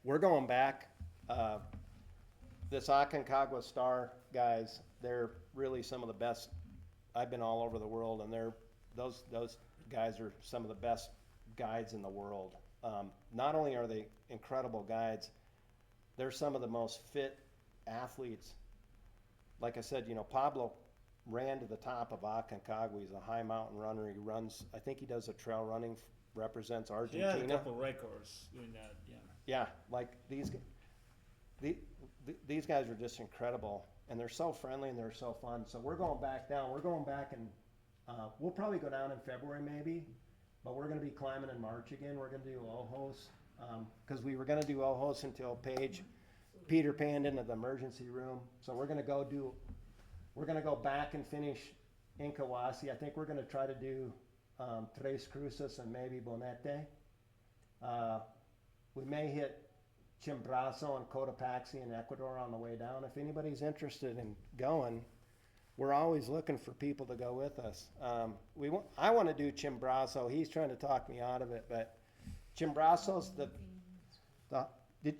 we're going back. This Aconcagua Star guys, they're really some of the best. I've been all over the world, and those guys are some of the best guides in the world. Not only are they incredible guides, they're some of the most fit athletes. Like I said, Pablo ran to the top of Aconcagua. He's a high mountain runner. He runs, I think he does a trail running, represents He Argentina. had a couple records doing that. Yeah. Yeah, like these guys are just incredible, and they're so friendly and they're so fun. So we're going back down. We're going back, and we'll probably go down in February maybe, but we're going to be climbing in March again. We're going to do Ojos because we were going to do Ojos until Peter panned into the emergency room. So we're going to go back and finish Incahuasi. I think we're going to try to do Tres Cruces and maybe Bonete. We may hit Chimborazo and Cotopaxi in Ecuador on the way down. If anybody's interested in going, we're always looking for people to go with us. I want to do Chimborazo. He's trying to talk me out of it, but Chimborazo's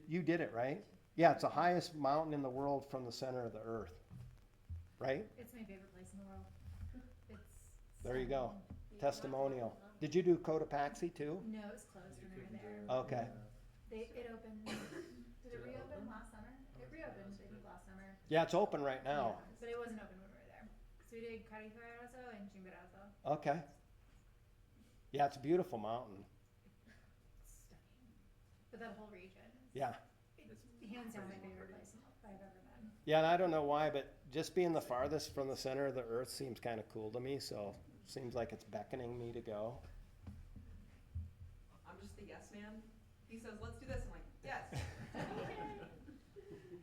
you did it, right? Yeah, it's the highest mountain in the world from the center of the earth, right? It's my favorite place in the world. It's There you go. stunning. Testimonial. Did you do Cotopaxi too? No, it's closed when we were there. Okay. It opened. Did it reopen last summer? It reopened, I think, last summer. Yeah, it's open right now. Yeah, but it wasn't open when we were there. So we did Carihuarazo and Chimborazo. Okay. Yeah, it's a beautiful mountain. It's stunning. But that whole region is Yeah. it's hands down my favorite place I've ever been. Yeah, and I don't know why, but just being the farthest from the center of the earth seems kind of cool to me, so seems like it's beckoning me to go. I'm just the yes man. He says, let's do this. I'm like, yes.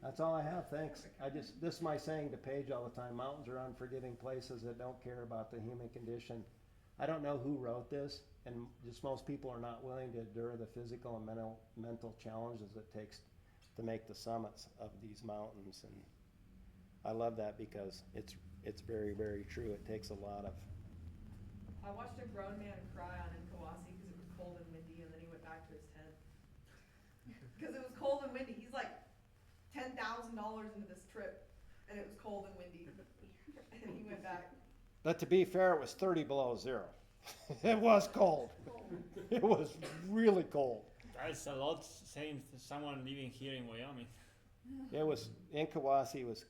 That's all I have, thanks. This is my saying to Paige all the time, mountains are unforgiving places that don't care about the human condition. I don't know who wrote this, and just most people are not willing to endure the physical and mental challenges it takes to make the summits of these mountains. And I love that because it's very, very true. It takes a lot of. I watched a grown man cry on Incahuasi because it was cold and windy, and then he went back to his tent. Because it was cold and windy. He's like $10,000 into this trip, and it was cold and windy, and he went back. But to be fair, it was 30 below zero. It was cold. It was really cold. That's a lot saying to someone living here in Wyoming. It was, Incahuasi was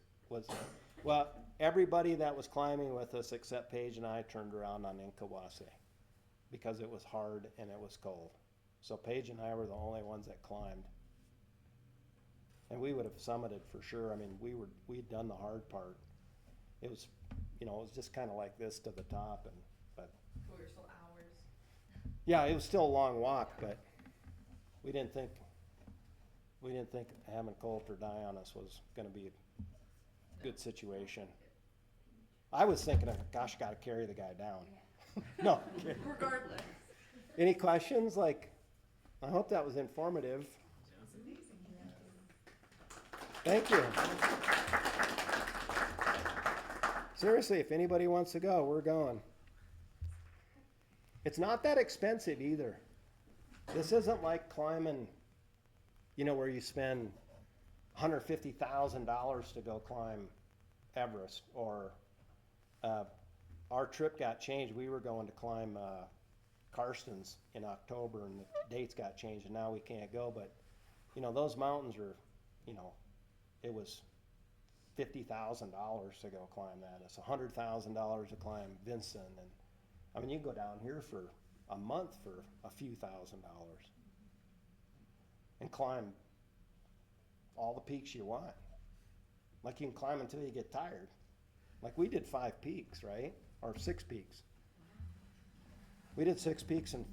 well, everybody that was climbing with us except Paige and I turned around on Incahuasi because it was hard and it was cold. So Paige and I were the only ones that climbed. And we would have summited for sure. I mean, we'd done the hard part. It was, it was just kind of like this to the top, but But we were still hours. yeah, it was still a long walk, but we didn't think having Coulter die on us was going to be a good situation. I was thinking, gosh, got to carry the guy down. No. Okay. Regardless. Any questions? I hope that was informative. Thank you. Seriously, if anybody wants to go, we're going. It's not that expensive either. This isn't like climbing, where you spend $150,000 to go climb Everest, or our trip got changed. We were going to climb Karstens in October, and the dates got changed, and now we can't go. But those mountains are you know, it was $50,000 to go climb that. It's $100,000 to climb Vinson, and I mean, you can go down here for a month for a few $1,000s and climb all the peaks you want. Like you can climb until you get tired. Like we did 5 peaks, right? Or 6 peaks. We did 6 peaks in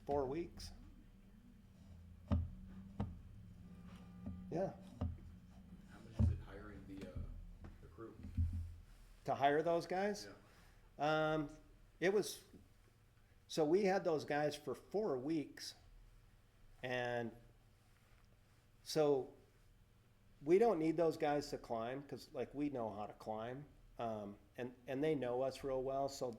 4 weeks. Yeah. How much is it hiring the crew? To hire those guys? Yeah. It was, so we had those guys for 4 weeks, and so we don't need those guys to climb, because like we know how to climb, and they know us real well, so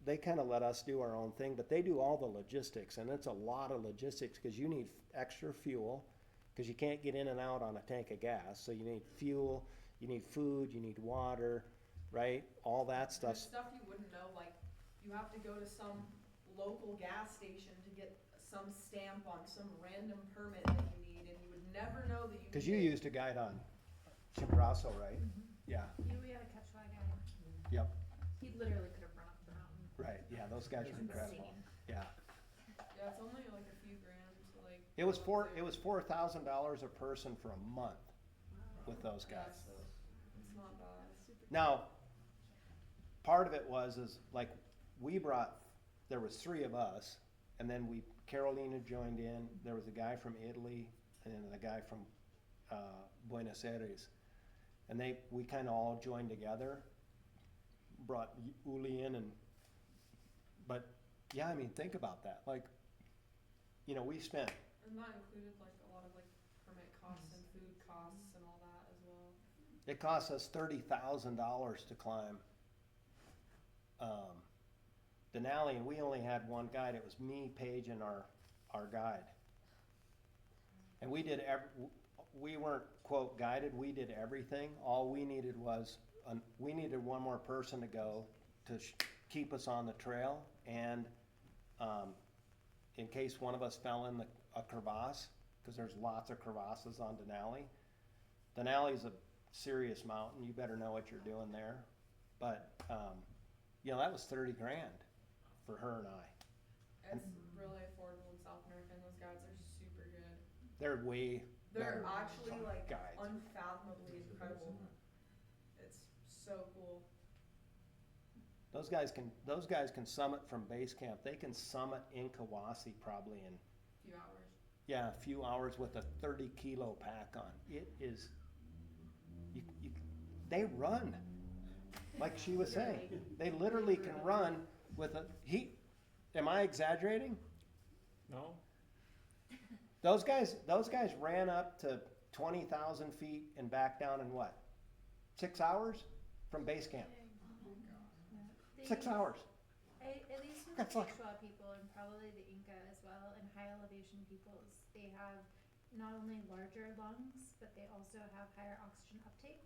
they kind of let us do our own thing, but they do all the logistics, and it's a lot of logistics, because you need extra fuel, because you can't get in and out on a tank of gas, so you need fuel, you need food, you need water, right? All that stuff. There's stuff you wouldn't know, like, you have to go to some local gas station to get some stamp on some random permit that you need, and you would never know that you Because you needed- used a guide on Chimborazo, right? Yeah, We had a Quechua guy. yep, He literally could have run up the mountain. right, yeah, those guys It are was incredible, insane. yeah. Yeah, it's only like a few grand to like. It was go up there. $4,000 a person for a month with those Yeah, guys. so it's not bad. Now, part of it was, is like, there was 3 of us, and then Carolina joined in, there was a guy from Italy, and then a guy from, Buenos Aires. And we kinda all joined together, brought Uli in, but, yeah, I mean, think about that, like, you know, we spent, And that included like a lot of like permit costs and food costs and all that as well. it cost us $30,000 to climb, Denali, and we only had one guide. It was me, Paige, and our guide. And we weren't quote guided. We did everything. All we needed was we needed one more person to go to keep us on the trail, and in case one of us fell in a crevasse, because there's lots of crevasses on Denali. Denali's a serious mountain. You better know what you're doing there. But you know, that was $30,000 for her and I. It's really affordable in South America, and those guides are super good. They're way They're better actually like guides. unfathomably incredible. It's so cool. Those guys can summit from base camp. They can summit in Kawasi probably in Few hours. a few hours with a 30-kilo pack on. It is, they run. Like she was saying, they literally can run with am I exaggerating? No? Those guys ran up to 20,000 feet and back down in what? 6 hours from base camp. 6 hours. At least with the That's like- Quechua people and probably the Inca as well, and high elevation peoples, they have not only larger lungs, but they also have higher oxygen uptake.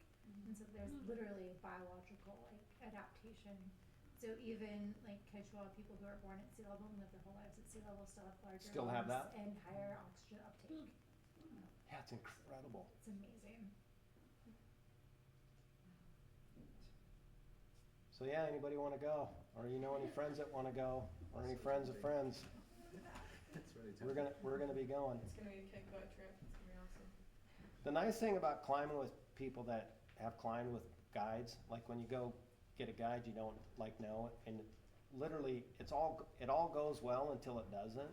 And so there's literally a biological adaptation. So even like Quechua people who are born at sea level and live their whole lives at sea level still have larger Still have lungs that? and higher oxygen uptake. Yeah, it's incredible. It's amazing. So yeah, anybody want to go? Or you know any friends that want to go? Or any friends of friends? That's right. We're gonna be going. It's gonna be a kick butt trip. It's gonna be awesome. The nice thing about climbing with people that have climbed with guides, like when you go get a guide you don't like know, and literally it all goes well until it doesn't,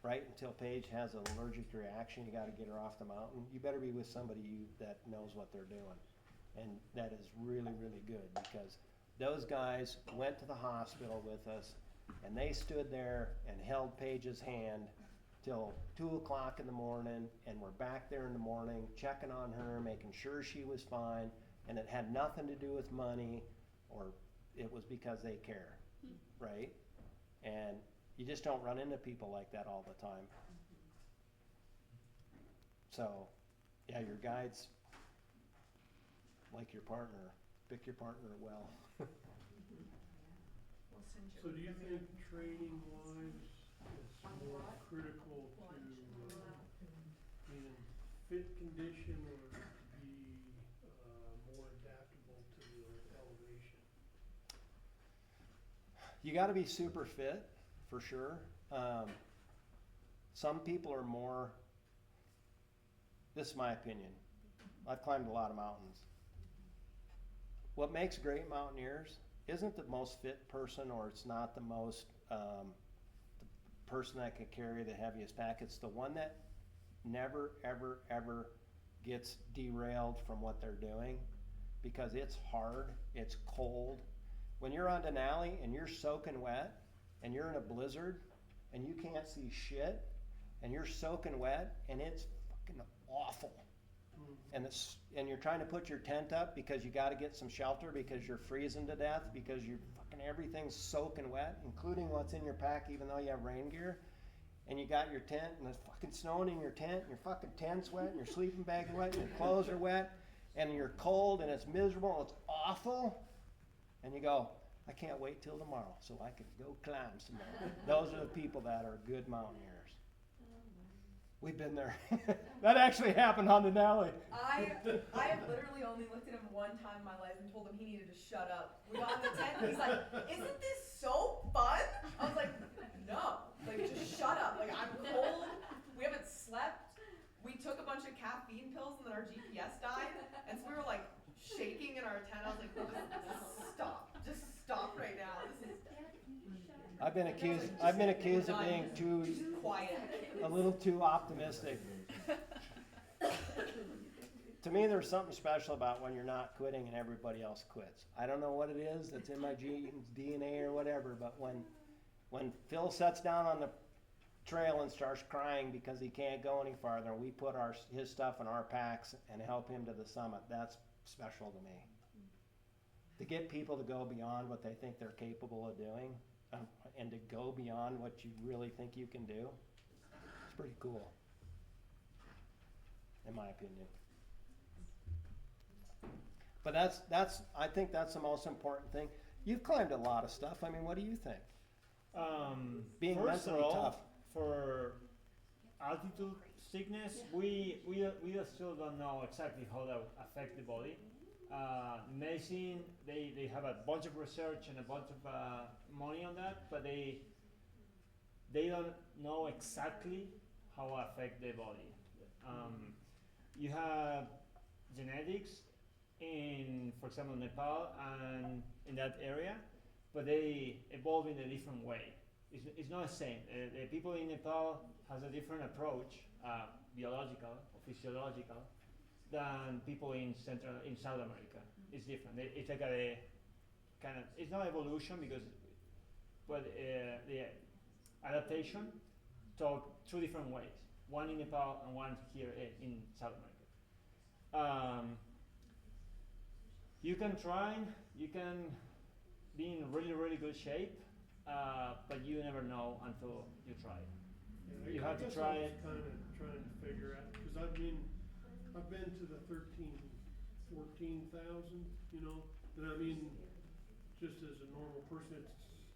right? Until Paige has an allergic reaction, you got to get her off the mountain. You better be with somebody that knows what they're doing, and that is really, really good, because those guys went to the hospital with us, and they stood there and held Paige's hand till 2 o'clock in the morning, and we're back there in the morning checking on her, making sure she was fine, and it had nothing to do with money, or it was because they care, right? And you just don't run into people like that all the time. So, yeah, your guides, like your partner, pick your partner well. We'll send you. So do you think training wise is more critical to being fit condition or to be, more adaptable to the elevation? You gotta be super fit, for sure. Some people are more, this is my opinion, I've climbed a lot of mountains. What makes great mountaineers isn't the most fit person, or it's not the most, the person that can carry the heaviest pack. It's the one that never, ever, ever gets derailed from what they're doing, because it's hard, it's cold. When you're on Denali and you're soaking wet and you're in a blizzard and you can't see shit and you're soaking wet and it's fucking awful. And you're trying to put your tent up because you got to get some shelter because you're freezing to death because you're fucking everything's soaking wet, including what's in your pack, even though you have rain gear. And you got your tent and it's fucking snowing in your tent and your fucking tent's wet and your sleeping bag's wet and your clothes are wet and you're cold and it's miserable and it's awful. And you go, I can't wait till tomorrow so I can go climb some more. Those are the people that are good mountaineers. We've been there. That actually happened on Denali. I have literally only looked at him one time in my life and told him he needed to shut up. We got in the tent and he's like, isn't this so fun? I was like, no, like just shut up. Like I'm cold, we haven't slept, we took a bunch of caffeine pills and then our GPS died. And so we were like shaking in our tent. I was like, just stop right now. This is I've been accused of being too quiet. a little too optimistic. To me, there's something special about when you're not quitting and everybody else quits. I don't know what it is that's in my genes, DNA or whatever, but when Phil sits down on the trail and starts crying because he can't go any farther, and we put his stuff in our packs and help him to the summit, that's special to me. To get people to go beyond what they think they're capable of doing, and to go beyond what you really think you can do, it's pretty cool, in my opinion. But I think that's the most important thing. You've climbed a lot of stuff. I mean, what do you think? Being first mentally of all, tough. For altitude sickness, we still don't know exactly how that affects the body. Medicine, they have a bunch of research and a bunch of money on that, but they don't know exactly how it affects the body. You have genetics in, for example, Nepal and in that area, but they evolve in a different way. It's not the same. The people in Nepal has a different approach, biological or physiological, than people in South America. It's different. It's like a kind of, it's not evolution because, but the adaptation took two different ways. One in Nepal and one here in South America. You can try, you can be in really, really good shape, but you never know until you try it. Yeah, You have to I guess try I was it. kind of trying to figure out, because I've been to the 14,000, you know, and I mean, just as a normal person,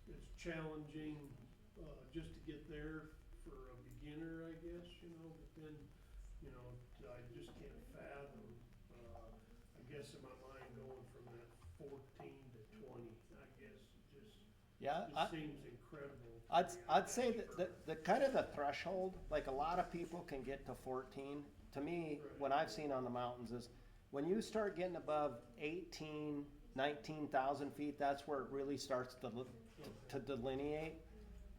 it's challenging, just to get there for a beginner, I guess, you know, but then, you know, I just can't fathom, I guess in my mind going from that 14 to 20, I guess, Yeah, just seems incredible. I'd say that the kind of the threshold, like a lot of people can get to 14. To me, what I've seen on the mountains is when you start getting above 18, 19,000 feet, that's where it really starts to delineate.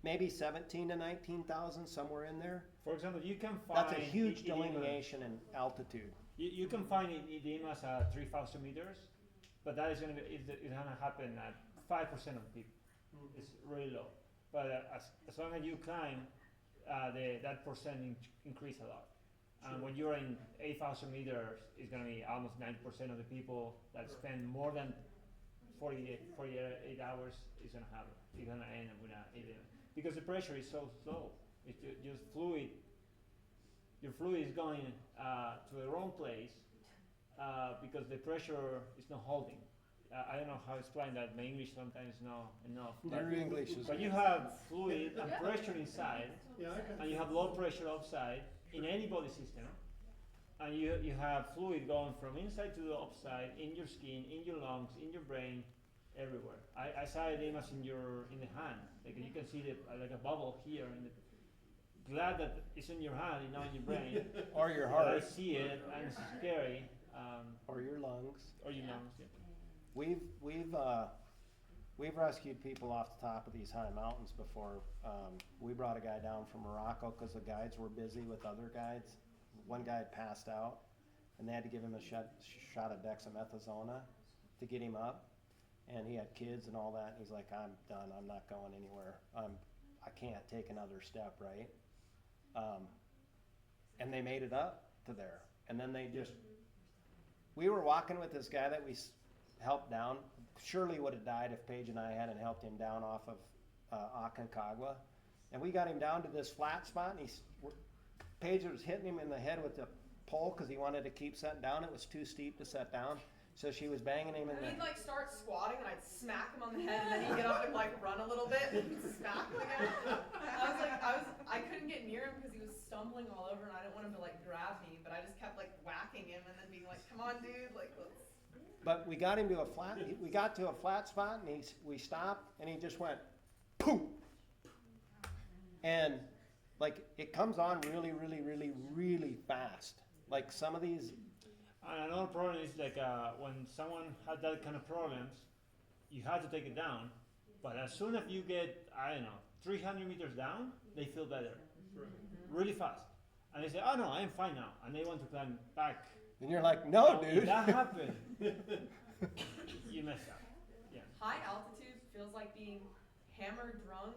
Maybe 17 to 19,000, somewhere in there. For example, you can find That's a huge edema. delineation in altitude. You can find edemas at 3,000 meters, but that is going to be it's gonna happen at 5% of people. It's really low. But as long as you climb, that percent increase a lot. And when you're in 8,000 meters, it's going to be almost 90% of the people that spend more than 48 hours is going to have it. You're going to end up with an edema. Because the pressure is so slow. It's just fluid. Your fluid is going to the wrong place because the pressure is not holding. I don't know how to explain that. My English sometimes is not enough. Your English is. But you have fluid and pressure inside, Yeah, I got and you have low pressure outside in any body system, and you have fluid going from inside to the outside, in your skin, in your lungs, in your brain, everywhere. I saw edemas in the hand, like you can see like a bubble here. Glad that it's in your hand and not in your brain. Or your But I heart, see it, and it's scary. or your lungs. Or your Yeah. lungs. Yeah. We've rescued people off the top of these high mountains before. We brought a guy down from Morocco because the guides were busy with other guides. One guy had passed out, and they had to give him a shot of dexamethasone to get him up. And he had kids and all that. And he's like, "I'm done. I'm not going anywhere. I can't take another step, right?" And they made it up to there. And then we were walking with this guy that we helped down. Surely would have died if Paige and I hadn't helped him down off of Aconcagua. And we got him down to this flat spot, and Paige was hitting him in the head with the pole because he wanted to keep setting down. It was too steep to set down. So she was banging him in And the he'd like start squatting, and I'd smack him on the head, and then he'd get up and like run a little bit, and smack him again. I couldn't get near him because he was stumbling all over, and I didn't want him to like grab me, but I just kept like whacking him, and then being like, "Come on, dude, like let's." But we got him to a flat. We got to a flat spot, and we stopped, and he just went, poof, and like it comes on really, really, really, really fast. Like some of these. And another problem is like when someone had that kind of problems, you have to take it down. But as soon as you get, 300 meters down, they feel better, really fast. And they say, "Oh no, I am fine now," and they want to climb back. And you're like, "No, If dude." that happened, you messed up. Yeah. High altitude feels like being hammered drunk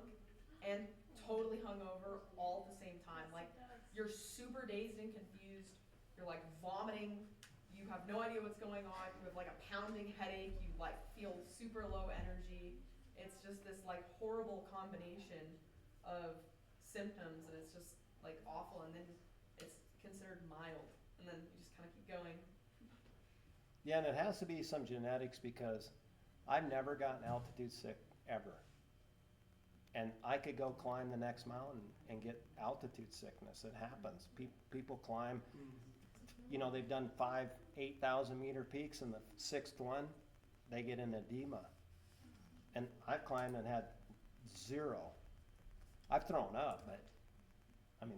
and totally hungover all at the same time. Like you're super dazed and confused. You're like vomiting. You have no idea what's going on. You have like a pounding headache. You like feel super low energy. It's just this like horrible combination of symptoms, and it's just like awful. And then it's considered mild, and then you just kind of keep going. Yeah, and it has to be some genetics because I've never gotten altitude sick ever. And I could go climb the next mountain and get altitude sickness. It happens. People climb, they've done 8,000 meter peaks, and the sixth one, they get an edema. And I've climbed and had zero. I've thrown up, but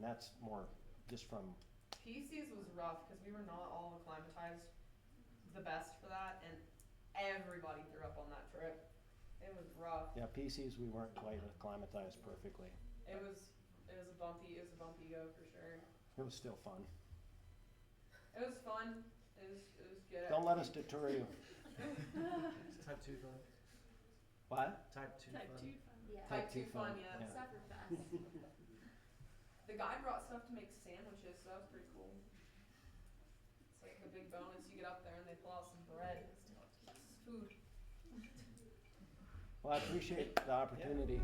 that's more just from. PCs was rough because we were not all acclimatized the best for that, and everybody threw up on that trip. It was rough. Yeah, PCs we weren't quite acclimatized perfectly. It was a bumpy go for sure. It was still fun. It was fun. It was good. Don't let us deter you. Type 2 fun. What? Type 2 Type fun. 2 fun. Yeah. Type Type 2 2 fun, fun, yeah. yeah. Sufferfest. The guy brought stuff to make sandwiches, so that was pretty cool. It's like the big bonus. You get up there and they pull out some bread. It's food. Well, I appreciate the opportunity.